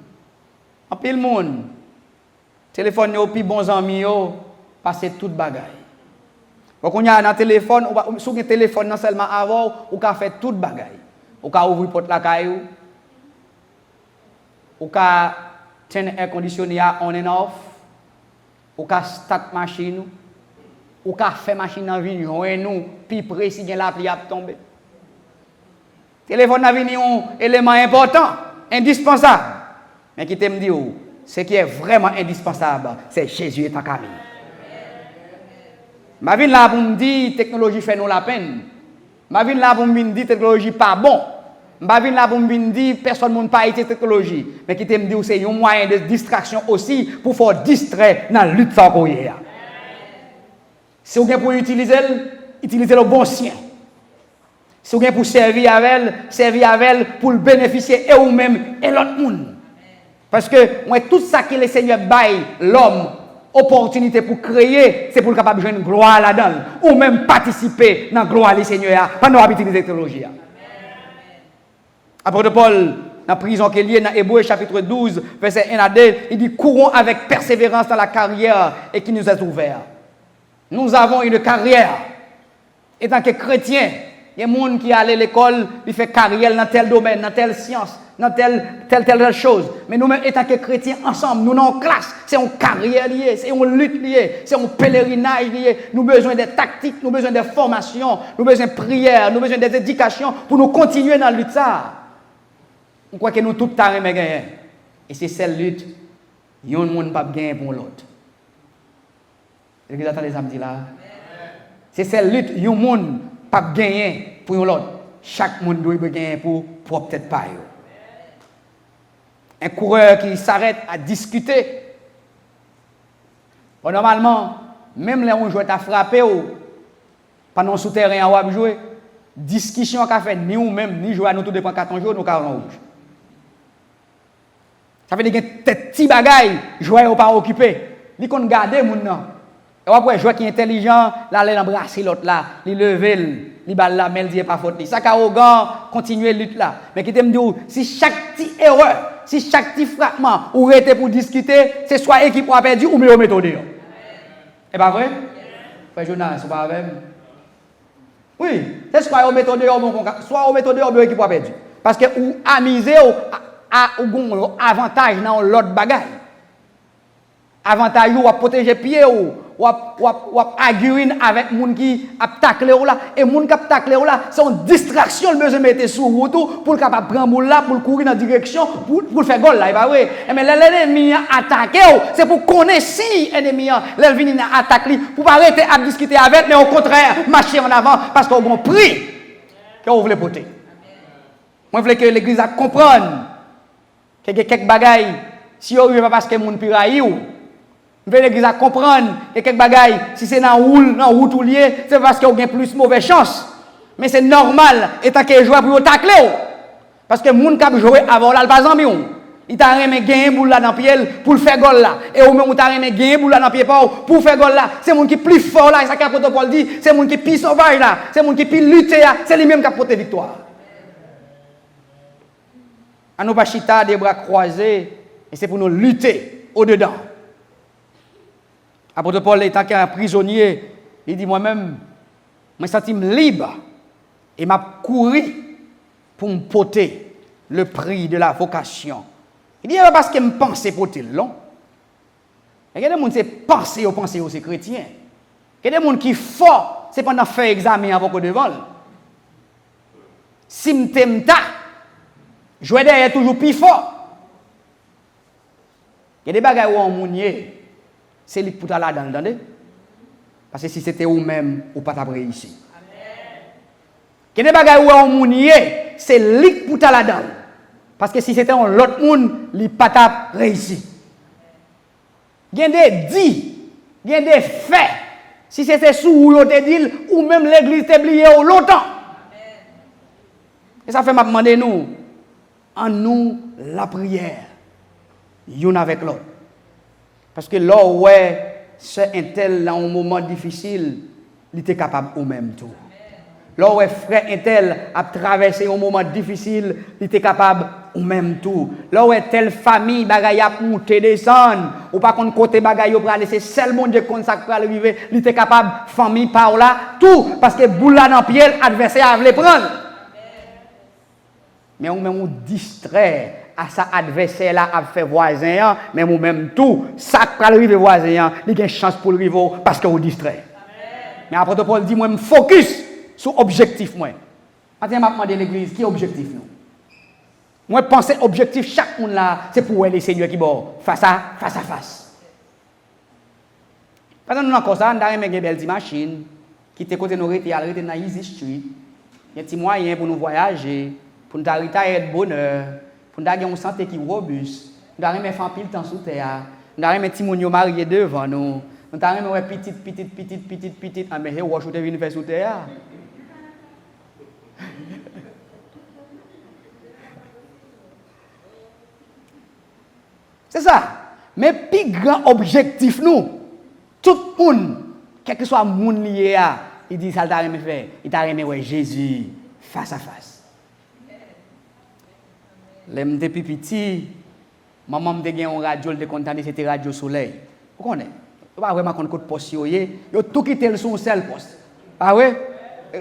téléphone yo, puis bons amis yo, passer toute bagaille. Quand on a un téléphone, sur un téléphone non seulement avant, on peut faire toute bagaille. On peut ouvrir porte la caillou. On peut tenir air conditionné on and off. On peut start machine. On peut faire machine en vie, nous, puis près si la pluie a tombé. Téléphone a venu un élément important, indispensable. Mais qui t'aime dire, ce qui est vraiment indispensable, c'est Jésus est en camille. Ma vie là pour me dire technologie fait nous la peine. Ma vie là pour me dire technologie pas bon. Ma vie là pour me dire personne ne pas été technologie. Mais qui t'aime dire c'est un moyen de distraction aussi pour faire distraire dans la lutte sans courir. Si vous avez pour utiliser le bon sien. Si vous avez pour servir avec elle pour le bénéficier et vous-même et l'autre monde. Parce que moi tout ça que le Seigneur baille l'homme opportunité pour créer, c'est pour le capable de jouer une gloire là-dedans, ou même participer dans la gloire du Seigneur pendant l'habitude de la technologie. Apôtre Paul, dans la prison qui est liée dans Hébreux chapitre 12, verset 1 à 2, il dit courons avec persévérance dans la carrière et qui nous est ouverte. Nous avons une carrière. Et tant que chrétien, il y a des gens qui allent à l'école, ils font carrière dans tel domaine, dans telle science, dans telle chose. Mais nous-mêmes, étant que chrétiens, ensemble, nous sommes en classe. C'est une carrière liée, c'est une lutte liée, c'est un pèlerinage lié. Nous avons besoin de tactiques, nous avons besoin de formations, nous avons besoin de prières, nous avons besoin d'éducation pour nous continuer dans la lutte. On croit que nous tous tarés mais gagnons. Et c'est cette lutte, il y a un monde pas gagner pour l'autre. Est-ce que vous entendez ça me dire là? C'est cette lutte, il y a un monde pas gagner pour l'autre. Chaque monde doit gagner pour peut-être pas. Un coureur qui s'arrête à discuter. Bon, normalement, même les on joue à frapper pendant souterrain on va jouer. Discussion qu'a fait ni ou même ni jouer à nous tout dépend carton jaune ou carton rouge. Ça veut dire que des petits bagailles jouer ou pas occupé. Li kon garder moun nan. Et après joueur qui est intelligent, là il embrasser l'autre là, il lever, il balle la main, il dit pas faute. Ça arrogant, continuer lutte là. Mais qui t'aime dire si chaque petite erreur, si chaque petit fragment ou était pour discuter, c'est soit équipe ou a perdu ou mieux méthode. C'est pas vrai? Frère Jonas, c'est pas vrai? Oui, c'est soit au méthode soit au méthode ou équipe ou a perdu. Parce que ou amuser ou avantage dans l'autre bagaille. Avantage ou à protéger pied ou à agueriner avec moun qui a taclé ou là et moun qui a taclé ou là c'est une distraction le besoin mettre sur route pour capable prendre moun là pour courir dans direction pour faire goal là pas vrai mais l'ennemi attaquer c'est pour connaître si ennemi l'ennemi attaque pour pas arrêter à discuter avec mais au contraire marcher en avant parce qu'on a pris que vous voulez porter. Moi je veux que l'église comprenne que quelques bagailles si on pas parce que moun piraille ou je veux l'église comprendre que quelques bagailles, si c'est dans route ou lié, c'est parce qu'on a plus mauvaise chance. Mais c'est normal, étant que joueur pour tacler. Parce que les gens qui jouent avant là, pas en il t'a remis gagner boule là dans pied pour faire goal là. Et au même t'a remis gagner boule là dans pied pour faire goal là. C'est les gens qui plus fort là, ça que protocole dit, c'est les gens qui plus sauvage là, c'est les gens qui plus lutter là, c'est lui même qui a porté victoire. À nous pas chita des bras croisés et c'est pour nous lutter au dedans. Apôtre Paul étant qu'un prisonnier, il dit moi-même, je me sens libre et m'a couru pour me porter le prix de la vocation. Il dit parce que je pense porter long. Il y a des gens qui pensent c'est chrétien. Il y a des gens qui fort, c'est pendant faire examen avant qu'on devant. Si je t'aime ta, je vais derrière toujours plus fort. Il y a des bagages où on mounier. C'est lui qui pour là dedans, parce que si c'était vous-même, vous pas réussi. Qu'il y a des bagages où on mounier, c'est lui qui pour là dedans, parce que si c'était l'autre monde, il pas réussi. Il y a des dits, il y a des faits. Si c'était sous ou te dit ou même l'église t'est oublié longtemps. Et ça fait m'a demander nous en nous la prière, l'un avec l'autre. Parce que là, ouais, c'est un tel dans un moment difficile, il était capable ou même tout. Là, ouais, frère un tel a traversé un moment difficile, il était capable ou même tout. Là, ouais, telle famille, bagaille a monté, descendre, ou pas qu'on côté bagaille pour aller, c'est seul monde qui consacre pour arriver, il était capable, famille par là, tout, parce que boule là dans pied, adversaire a voulu prendre. Mais on même distrait. À sa adversaire là a fait voisin mais moi même tout ça pour arriver voisin il y a une chance pour le rival parce que vous distrait. Mais apôtre Paul dit moi me focus sur objectif moi. Maintenant m'a demandé l'église qui est objectif nous. Moi penser objectif chaque monde là c'est pour les seigneurs qui bon face à face. Pendant nous encore ça on a une belle machine qui était côté nous arrêter dans Easy Street. Il y a des moyens pour nous voyager, pour nous arrêter de bonheur. Nous avons une santé qui est robuste. Nous avons fait un pile temps sous terre. Nous avons un petit monde marié devant nous. Nous avons un petit. Ah, mais c'est où je suis faire sous terre. C'est ça. Mais plus grand objectif, nous, tout le monde, quel que soit le monde lié à, il dit ça, il t'a aimé faire. Il t'a aimé ouais, Jésus face à face. L'aime depuis petit, maman me dit une radio, de contenté c'était Radio Soleil. Vous connaissez? Vous pas vraiment compte poste yoyé, yo tout quitté sur un seul poste. Ah ouais?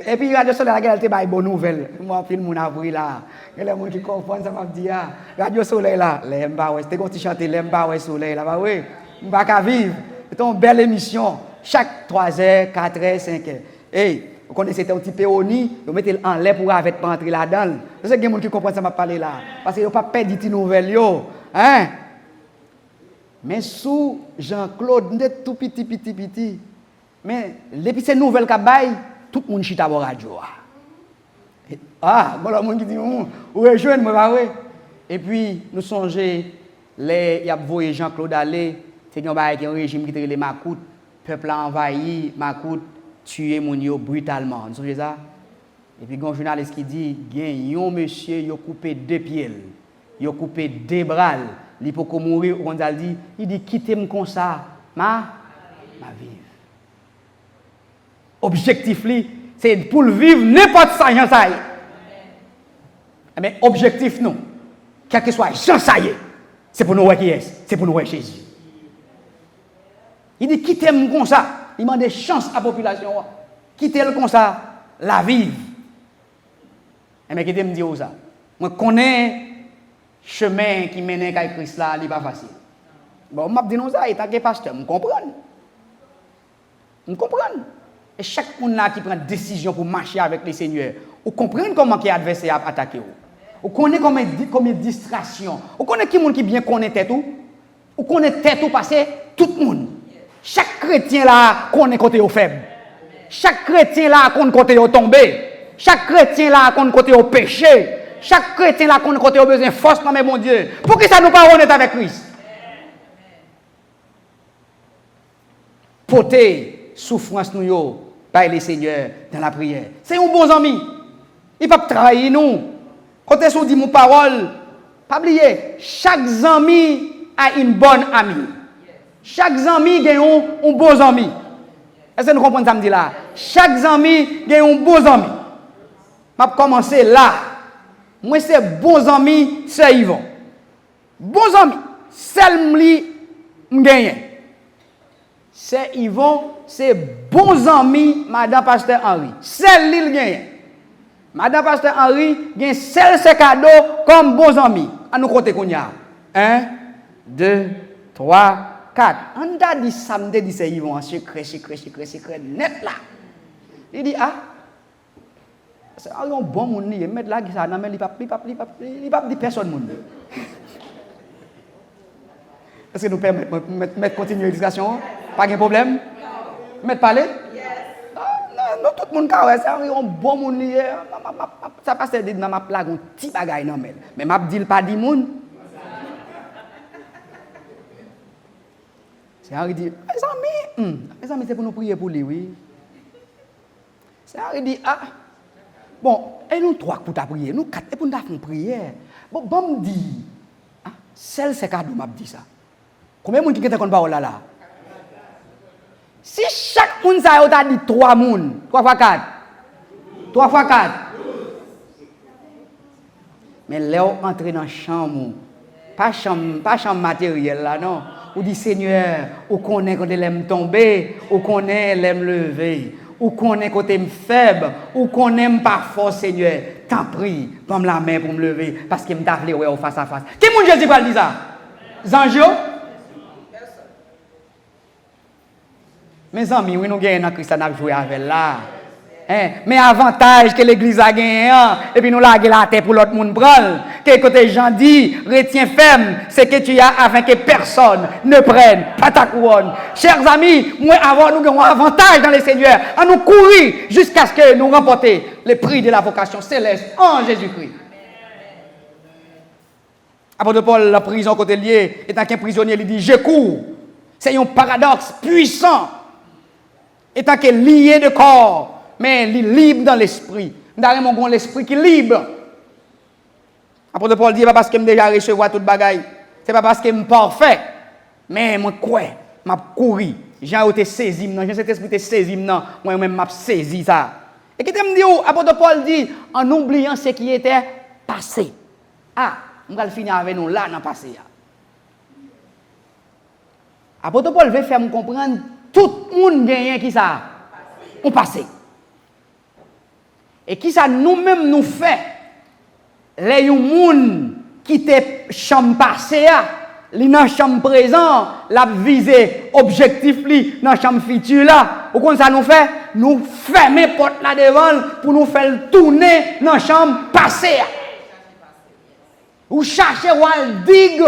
Et puis Radio Soleil la elle te bail bonne nouvelle. Moi film mon avril là. Et les gens qui comprennent ça m'a dit ah, Radio Soleil là, l'aime pas ouais, c'était comme si chanter l'aime pas ouais soleil là, bah ouais. On va qu'à vivre. C'est une belle émission chaque 3h, 4h, 5h. Hey, vous connaissez c'était un petit péoni, vous mettez en l'air pour avec pas entrer là-dedans. C'est que les gens qui comprennent ça m'a parlé là parce que yo pas perdre des nouvelles yo, hein? Mais sous Jean-Claude, on est tout petit. Mais depuis ces nouvelles qu'a bail, tout le monde chita à la radio. Ah, bon le monde qui dit ou rejoindre moi bah ouais. Et puis nous songeons les y a voyé Jean-Claude aller, c'est un régime qui était les Makout, peuple a envahi, Makout tuer mon yo brutalement. Vous savez ça? Et puis un journaliste qui dit un monsieur yo coupé 2 pieds, yo coupé 2 bras, il peut mourir on dit il dit quittez-moi comme ça, ma vie. Objectif li c'est pour vivre n'importe ça. Mais objectif non. quel que soit Jean ça y est, c'est pour nous voir qui est, c'est pour nous voir Jésus. Il dit quittez-moi comme ça, il demande des chances à la population, quittez-le comme ça, la vivre. Et mais quittez-moi dire ça. Moi connais chemin qui mène à Christ là, il n'est pas facile. Bon, m'a dit non ça, et tant que pasteur, me comprendre. Me comprendre. Et chaque monde là qui prend décision pour marcher avec le Seigneur, ou comprendre comment qui adversaire a attaqué ou connaît combien distraction, ou connaît qui monde qui bien connaît tête ou connaît tête ou passer tout le monde. Chaque chrétien là connaît côté au faible. Chaque chrétien là connaît côté au tombé. Chaque chrétien là connaît côté au péché. Chaque chrétien là connaît côté au besoin force dans mes bon Dieu. Pour que ça nous pas honnête avec Christ. Porter souffrance nous yo par le Seigneur dans la prière. C'est un bon ami. Il ne peut pas trahir nous. Quand on dit mon parole, pas oublier, chaque ami a une bonne amie. Chaque ami a un bon ami. Est-ce que nous comprenons ça me dit là? Chaque ami a un bon ami. Je vais commencer là. Moi c'est bons amis, c'est Yvon. Bons amis, celle qui gagne. C'est Yvon, c'est bons amis, Madame Pasteur Henri. Celle qui gagne. Madame Pasteur Henri gagne celle ses cadeaux comme bons amis. À nous compter qu'on y a. 1, 2, 3, 4. On a dit samedi, dit c'est Yvon, secret, net là. Il dit, ah, c'est un bon monde, il met là, il ne pas dire personne monde. Est-ce que nous permettons de continuer l'éducation? Pas de problème? Mettre parler? Non, tout le monde c'est un bon monde. Ça passe de ma plaque, un petit bagage non mais m'a dit pas dit monde. C'est Henri dit mes amis c'est pour nous prier pour lui oui. C'est Henri dit ah bon, et nous trois pour ta prière, nous quatre et pour nous faire une prière. Bon me dit ah celle c'est cadeau m'a dit ça. Combien de monde qui était comme parole là? Si chaque monde ça a dit 3 moun, 3 fois 4. 3 fois 4. Mais là on entre dans chambre, pas chambre matérielle là non. On dit Seigneur, ou connaît quand elle tomber, ou connaît l'aime lever, ou connaît quand elle faible, ou connaît pas fort Seigneur. T'en prie, prends la main pour me lever parce que me t'appelé ouais face à face. Qui mon Jésus va dire ça? Zanjo? Mes amis, oui, nous gagnons dans Christ, nous avons joué avec là. Mais avantage que l'église a gagné, et puis nous l'avons la terre pour l'autre monde prendre. Que côté Jean dit, retiens ferme, c'est que tu as afin que personne ne prenne pas ta couronne. Chers amis, moi, avant, nous avons un avantage dans le Seigneur, à nous courir jusqu'à ce que nous remportions le prix de la vocation céleste en Jésus-Christ. Apôtre Paul, la prison côté lié, étant qu'un prisonnier, il dit, je cours. C'est un paradoxe puissant. Étant qu'il est lié de corps, mais il est libre dans l'esprit. D'ailleurs, mon l'esprit qui est libre. Apôtre Paul dit, ce n'est pas parce que je déjà recevoir toute bagaille. Ce n'est pas parce que je suis parfait. Mais moi, quoi? Je couru. J'ai été saisi. J'ai cet esprit été saisi. Moi-même, je saisi ça. Et qui me dit, apôtre Paul dit, en oubliant ce qui était passé. Ah, je vais finir avec nous là dans le passé. Apôtre Paul veut faire me comprendre. Tout le monde gagne qui ça? On passe. Et qui ça nous-mêmes nous fait? Les gens qui te chambre passée, li dans chambre présent, la viser objectif li dans chambre future là. Ou comme ça nous fait? Nous fermer porte là devant pour nous faire tourner dans chambre passée. Ou chercher ou al dig.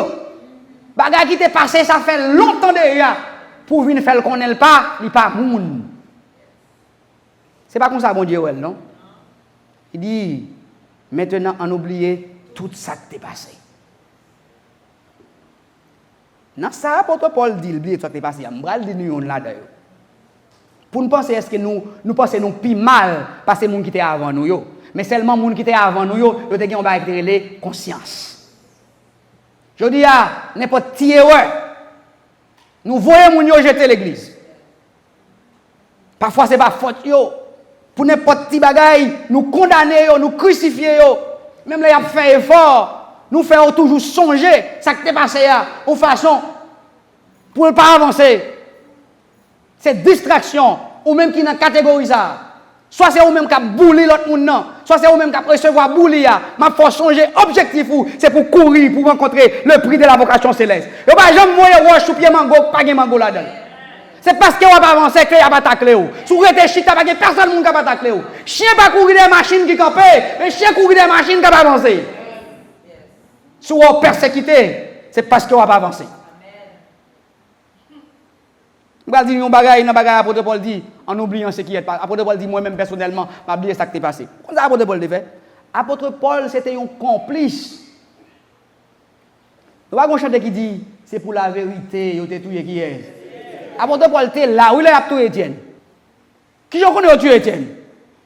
Bagay qui te passé ça fait longtemps déjà. Pour venir faire qu'on n'est pas, il n'est pas moun. C'est pas comme ça, bon Dieu, non? Il dit, maintenant, on oublie tout ça qui t'est passé. Dans ça, apôtre Paul dit, oubliez tout ça qui t'est passé. On va le dire là d'ailleurs. Pour nous penser, est-ce que nous pensons nous plus mal parce que les gens qui étaient avant nous, yo. Mais seulement les gens qui étaient avant nous, yo, ils ont une conscience. Je dis, n'importe qui nous voyons moun yo jeter l'église. Parfois c'est pas faute yo. Pour n'importe petit bagaille, nous condamner yo, nous crucifier yo. Même là y a fait effort, nous faisons toujours songer ça qui t'est passé en façon pour ne pas avancer. C'est distraction, ou même qui dans catégorie ça. Soit c'est vous même qui bouli l'autre monde non, soit c'est vous même qui recevoir bouli ya. Ma faut changer objectif ou c'est pour courir pour rencontrer le prix de la vocation céleste. Yo pas jamais moyen roche sous pied mango, pas de mango là-dedans. C'est parce que on va avancer que y a pas tacler ou. Si vous rete chita pas personne monde qui pas tacler ou. Chien pas courir des machines qui camper, mais chien courir des machines qui pas avancer. Si vous persécuté, c'est parce que on va pas avancer. Je vais dire un bagage, apôtre Paul dit, en oubliant ce qui est pas. Apôtre Paul dit, moi-même personnellement, je vais oublier ce qui est passé. Comment ça, apôtre Paul fait? Apôtre Paul, c'était un complice. Il y a un chanteur qui dit, c'est pour la vérité, il y a tout qui est. Apôtre Paul était là, où il a tout Étienne. Qui je connais tué Étienne?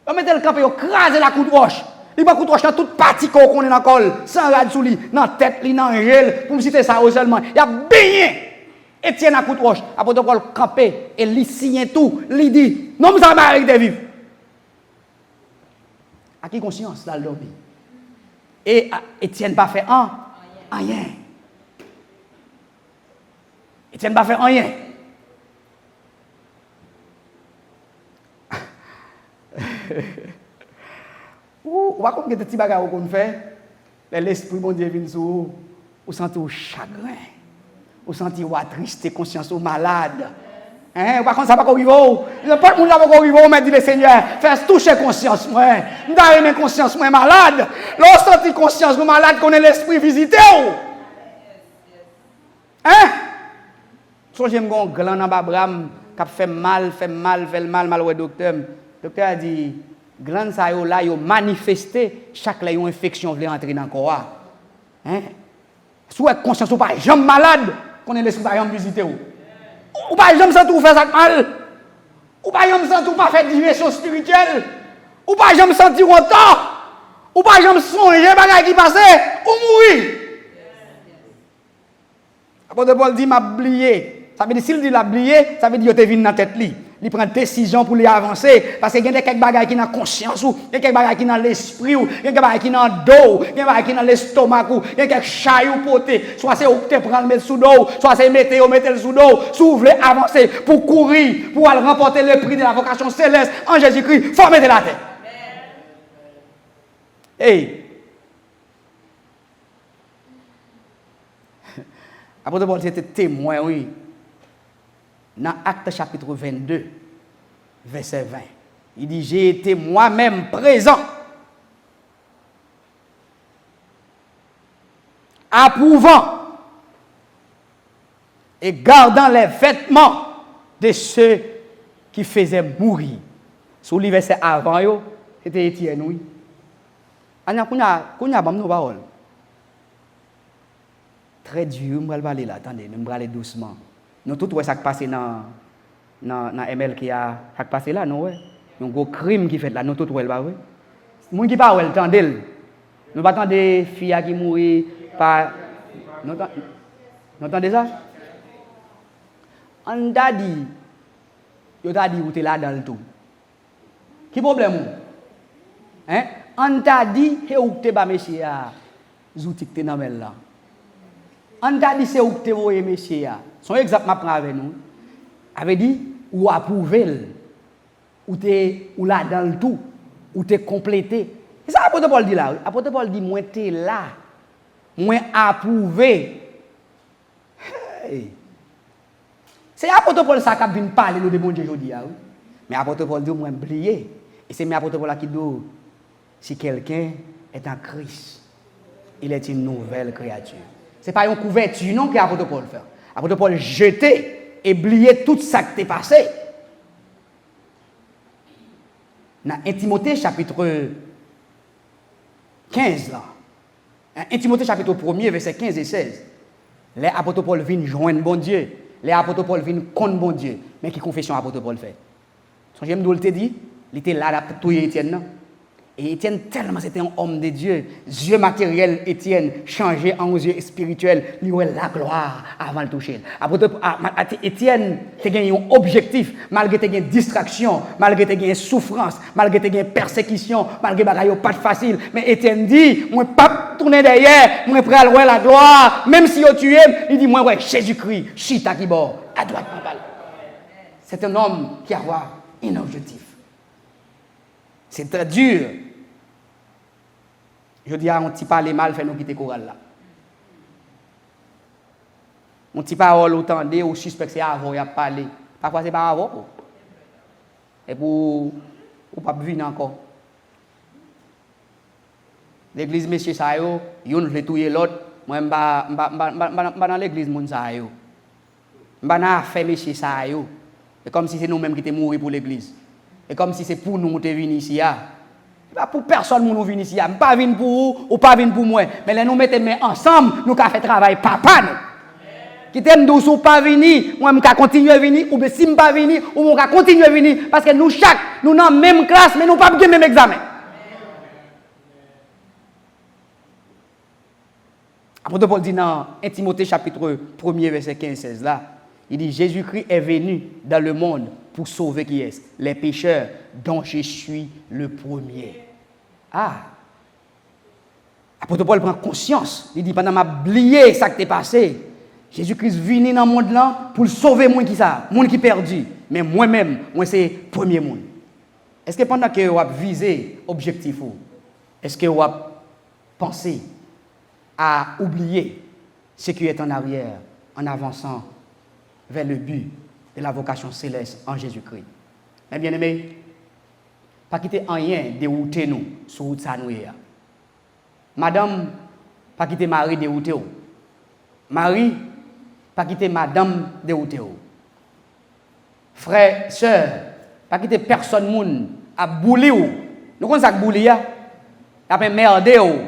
Il met le camp, il crase la coupe de roche. Il va coupe de roche dans toute partie qu'on connaît dans le col, sans rade sous lui, dans la tête, dans le gel, pour me citer ça seulement. Il a baigné. Étienne à coup de roche, apôtre Paul campé, et il signe tout, il dit, non, vous avez avec des vivres. À qui conscience dans le lobby? Et Étienne n'a pas fait rien. Étienne n'a pas fait rien. On va comprendre que des petits bagages qu'on fait, l'esprit bon Dieu vient sur vous, vous sentez au chagrin. Vous sentez triste, conscience ou malade. Hein, par contre ça pas arriver. Il n'y a pas de monde là pas arriver, mais dit le Seigneur, fais toucher conscience moi. M'dare mes conscience moi malade. Lorsque senti conscience ou malade qu'on est l'esprit visité. Hein? So j'aime gon gland en bas bram qui fait mal ouais docteur. Docteur a dit gland ça yo là yo manifesté chaque là une infection veut entrer dans corps. Hein? Soit conscience ou pas jamais malade. Qu'on est l'esprit par exemple visiter ou pas jamais sentir faire ça mal ou pas jamais sentir pas faire diversion spirituelle ou pas jamais sentir autant ou pas jamais songer bagay qui passait ou mourir. Apôtre Paul dit m'a oublié, ça veut dire s'il dit l'a oublié, ça veut dire il te vient dans tête li. Il prend décision pour lui avancer parce que il y a quelques bagages qui dans conscience ou il y a quelques bagages qui dans l'esprit ou il y a quelques bagages qui dans dos, il y a quelques bagages qui dans l'estomac ou il y a quelques chaillots poté, soit c'est te prendre mettre sous dos, soit c'est mettre le sous dos, si vous voulez avancer pour courir, pour aller remporter le prix de la vocation céleste en Jésus-Christ, faut mettre la tête. Hey. Apôtre Paul était témoin, oui. Dans Actes chapitre 22, verset 20, il dit, j'ai été moi-même présent, approuvant et gardant les vêtements de ceux qui faisaient mourir. Sous le verset avant, c'était Étienne, oui. Qu'on a nos paroles. Très dur, je vais parler là, attendez, je vais parler doucement. Nous tout ça qui passe dans ML qui a passé là, non ouais. Un gros crime qui fait là, nous tout ouais pas ouais. Moun qui pas ouais tendel. Nous pas attendre filles qui mourir par nous entendez ça? On t'a dit yo t'a dit ou t'es là dans le tout. Qui problème? Hein? On t'a dit et ou t'es ba monsieur a zoutik t'es dans là. On t'a dit c'est ou t'es voyer monsieur a. Son exemple m'a prend avec nous. Avait dit ou approuvé ou t'es ou là dans le tout ou t'es complété. C'est ça apôtre Paul dit là. Apôtre Paul dit moi t'es là. Moi approuvé. Hey. C'est apôtre Paul ça qui vient parler de bon Dieu aujourd'hui. Mais apôtre Paul dit moi oublié. Et c'est mes apôtre Paul qui dit si quelqu'un est en Christ, il est une nouvelle créature. C'est pas une couverture non que apôtre Paul fait. Apôtre Paul jeté et oublié tout ça qui t'est passé. Dans 1 Timothée chapitre 15 là. 1 Timothée chapitre 1er verset 15 et 16. Les apôtres Paul viennent joindre bon Dieu. Les apôtres Paul viennent contre bon Dieu. Mais qui confession apôtre Paul fait? Son j'aime d'où il te dit, il était là pour tout Étienne. Et Étienne, tellement c'était un homme de Dieu, yeux matériels, Étienne, changé en yeux spirituels, il voit la gloire avant de toucher. Après, Étienne, tu as gagné un objectif, malgré tes distractions, malgré tes souffrances, malgré tes persécutions, malgré que pas de facile. Mais Étienne dit, moi, pas tourner derrière, moi, prêt à voir la gloire, même si tu aimes, il dit, moi, ouais, Jésus-Christ, chita qui bord, à droite, c'est un homme qui a un objectif. C'est très dur. Je dis à on petit parler mal, fait nous quitter chorale là. On petit parole autant de ou suspect c'est avant y a parlé. Parfois c'est pas avant. Et pour ou pas venir encore. L'église monsieur ça yo, yon le touyer l'autre, moi m'ba dans l'église moun ça yo. M'ba na fait monsieur ça yo. C'est comme si c'est nous mêmes qui t'es mourir pour l'église. Et comme si c'est pour nous qui venir ici. Pas pour personne nous venir ici. Pas venir pour vous ou pas venir pour moi. Mais là, nous mettons mains ensemble, nous avons fait travail papa. Qui t'aime douce ou pas venir, moi, je continuer à venir, ou bien si je ne pas venir, ou je continuer à venir. Parce que nous, nous dans la même classe, mais nous pas le même examen. Apôtre Paul dit dans 1 Timothée chapitre 1er, verset 15-16 là, il dit Jésus-Christ est venu dans le monde pour sauver qui est les pécheurs dont je suis le premier. Ah! Apôtre Paul prend conscience. Il dit pendant m'a oublié ça qui t'est passé. Jésus-Christ venu dans le monde là pour sauver moi qui ça, monde qui perdu. Mais moi-même, moi c'est premier monde. Est-ce que pendant que vous avez visé objectif, est-ce que vous avez pensé à oublier ce qui est en arrière en avançant vers le but de la vocation céleste en Jésus-Christ? Mes bien-aimés, pas quitter rien dérouter nous sur route ça nous. Madame, pas quitter Marie dérouter. Marie, pas quitter madame dérouter. Frère, sœur, pas quitter personne moun à bouli ou. Nous connaissons ça bouli ya. Après merder ou,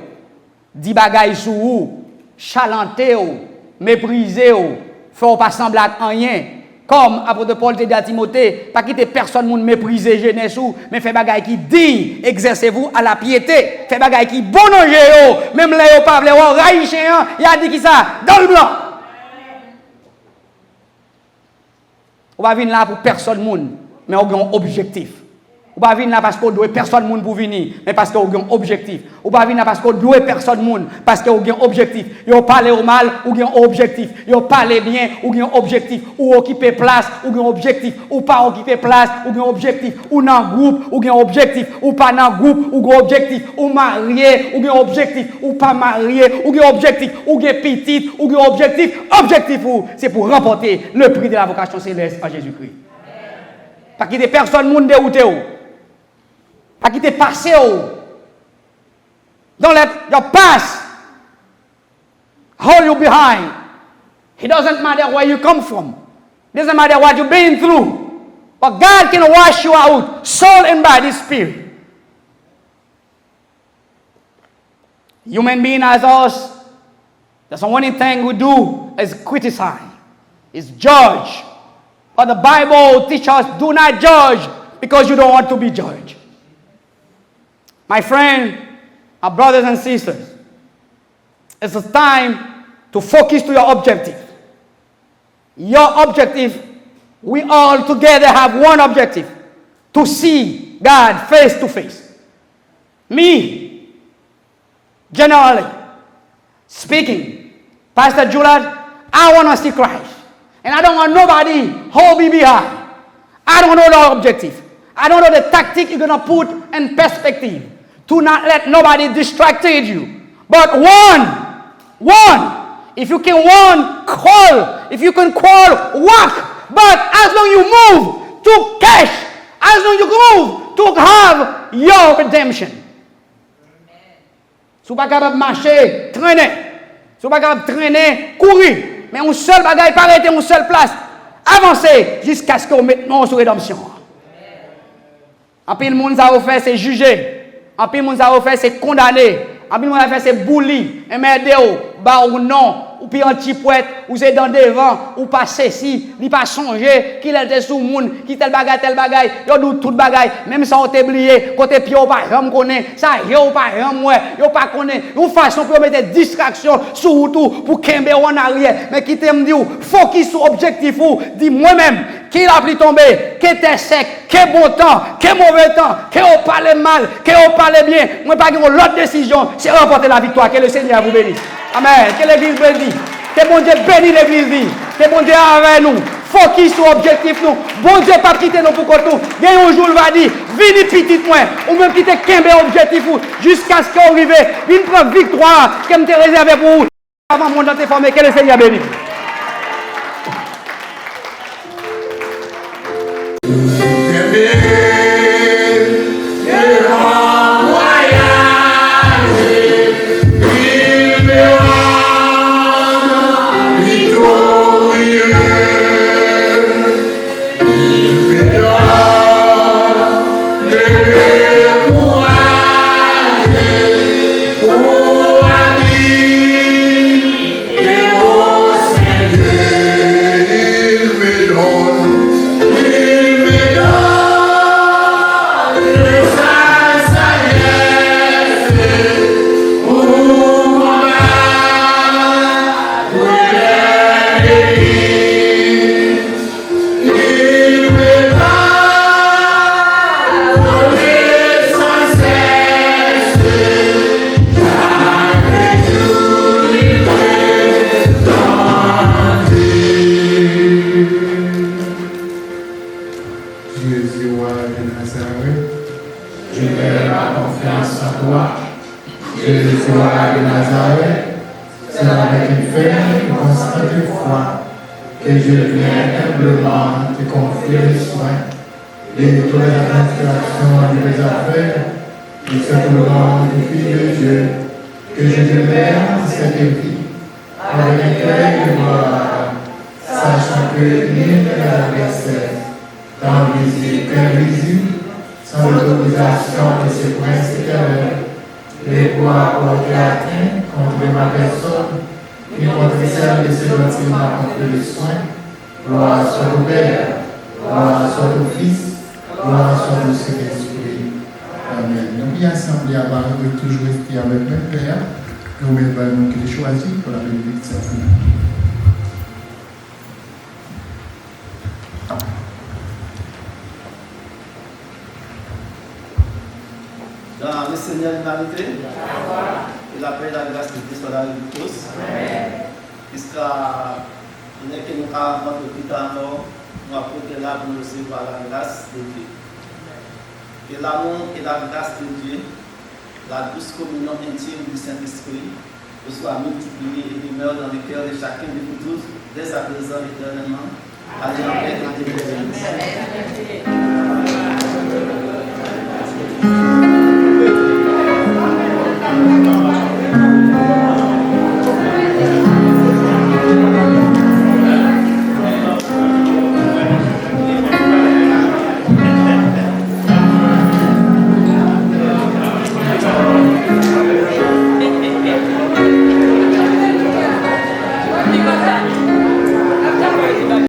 dit bagay sou ou, chalanter ou, mépriser ou, faire pas sembler à rien. Comme apôtre Paul te dit à Timothée, pas quitter personne moun mépriser jeunesse ou, mais fait bagay qui digne, exercez-vous à la piété, fait bagay qui bon yo, même là yo pas vle ou raïchéan, il a dit qui ça dans le blanc. On va venir là pour personne moun, mais on a un objectif. On va venir là parce qu'on doit personne moun pour venir, mais parce qu'on a un objectif. On va venir là parce qu'on doit personne moun, parce qu'on a un objectif. Yo parler au mal, ou a un objectif. Yo parler bien, ou a un objectif. Ou occuper place, ou a un objectif. Ou pas occuper place, ou a un objectif. Ou dans groupe, ou a un objectif. Ou pas dans groupe, ou a un objectif. Ou marié, ou a un objectif. Ou pas marié, ou a un objectif. Ou a petit, ou a un objectif. Objectif c'est pour remporter le prix de la vocation céleste en Jésus-Christ. Pas quitter personne moun dérouté ou. Pas quitter passer ou. Don't let your past hold you behind. It doesn't matter where you come from. It doesn't matter what you've been through. But God can wash you out, soul and body, spirit. Human being as us, that's the only thing we do is criticize, is judge. But the Bible teaches us, do not judge because you don't want to be judged. My friend, our brothers and sisters, it's a time to focus to your objective. Your objective, we all together have one objective, to see God face to face. Me, generally speaking, Pastor Julian, I want to see Christ. And I don't want nobody hold me behind. I don't know the objective. I don't know the tactic you're going to put in perspective. To not let nobody distract you. But one, if you can call. If you can call, walk. But as long you move to cash, as long you move to have your redemption. Si vous ne pouvez pas marcher, traîner. Si vous ne pouvez pas traîner, courir. Mais un seul bagage, pas arrêter une seule place. Avancer jusqu'à ce qu'on mette non sur rédemption. En plus, le monde a fait, c'est juger. En plus, le monde a fait, c'est condamner. En plus, le monde a fait, c'est bully. Et merder, bah ou non, ou puis un petit poète, ou c'est dans devant, ou pas ceci, ni pas songer, qu'il était sous monde, qui tel bagay, yo dou tout bagay, même ça on t'oublié, côté pied ou pas jamais connaît, ça yo pas jamais ouais, yo pas connaît, ou façon pour mettre distraction sur tout pour kembe en arrière, mais qui t'aime dit focus sur objectif ou dit moi-même qui l'a pris tombé, qui était sec, qui bon temps, qui mauvais temps, qui on parle mal, qui on parle bien, moi pas que l'autre décision, c'est remporter la victoire, que le Seigneur vous bénisse. Amen. Que l'église bénisse. Que bon Dieu bénisse l'église. Que bon Dieu avec nous. Focus sur l'objectif nous. Bon Dieu pas quitter nous pour qu'on nous. Il y a un jour il va dire, venez petit moins, ou même quitter 15 objectif jusqu'à ce qu'on arrive. Une preuve victoire que me réservé pour vous. Avant mon temps formé, que le Seigneur bénisse. Dans le Seigneur de l'humanité, et la paix et la grâce de Christ soit avec nous tous. Puisque on est que nous avons plus tard, nous avons été là pour nous recevoir la grâce de Dieu. Et l'amour et la grâce de Dieu, la douce communion intime du Saint-Esprit, soit multipliée et demeure dans le cœur de chacun de vous tous, dès à présent éternellement. Allez en paix, dans Dieu.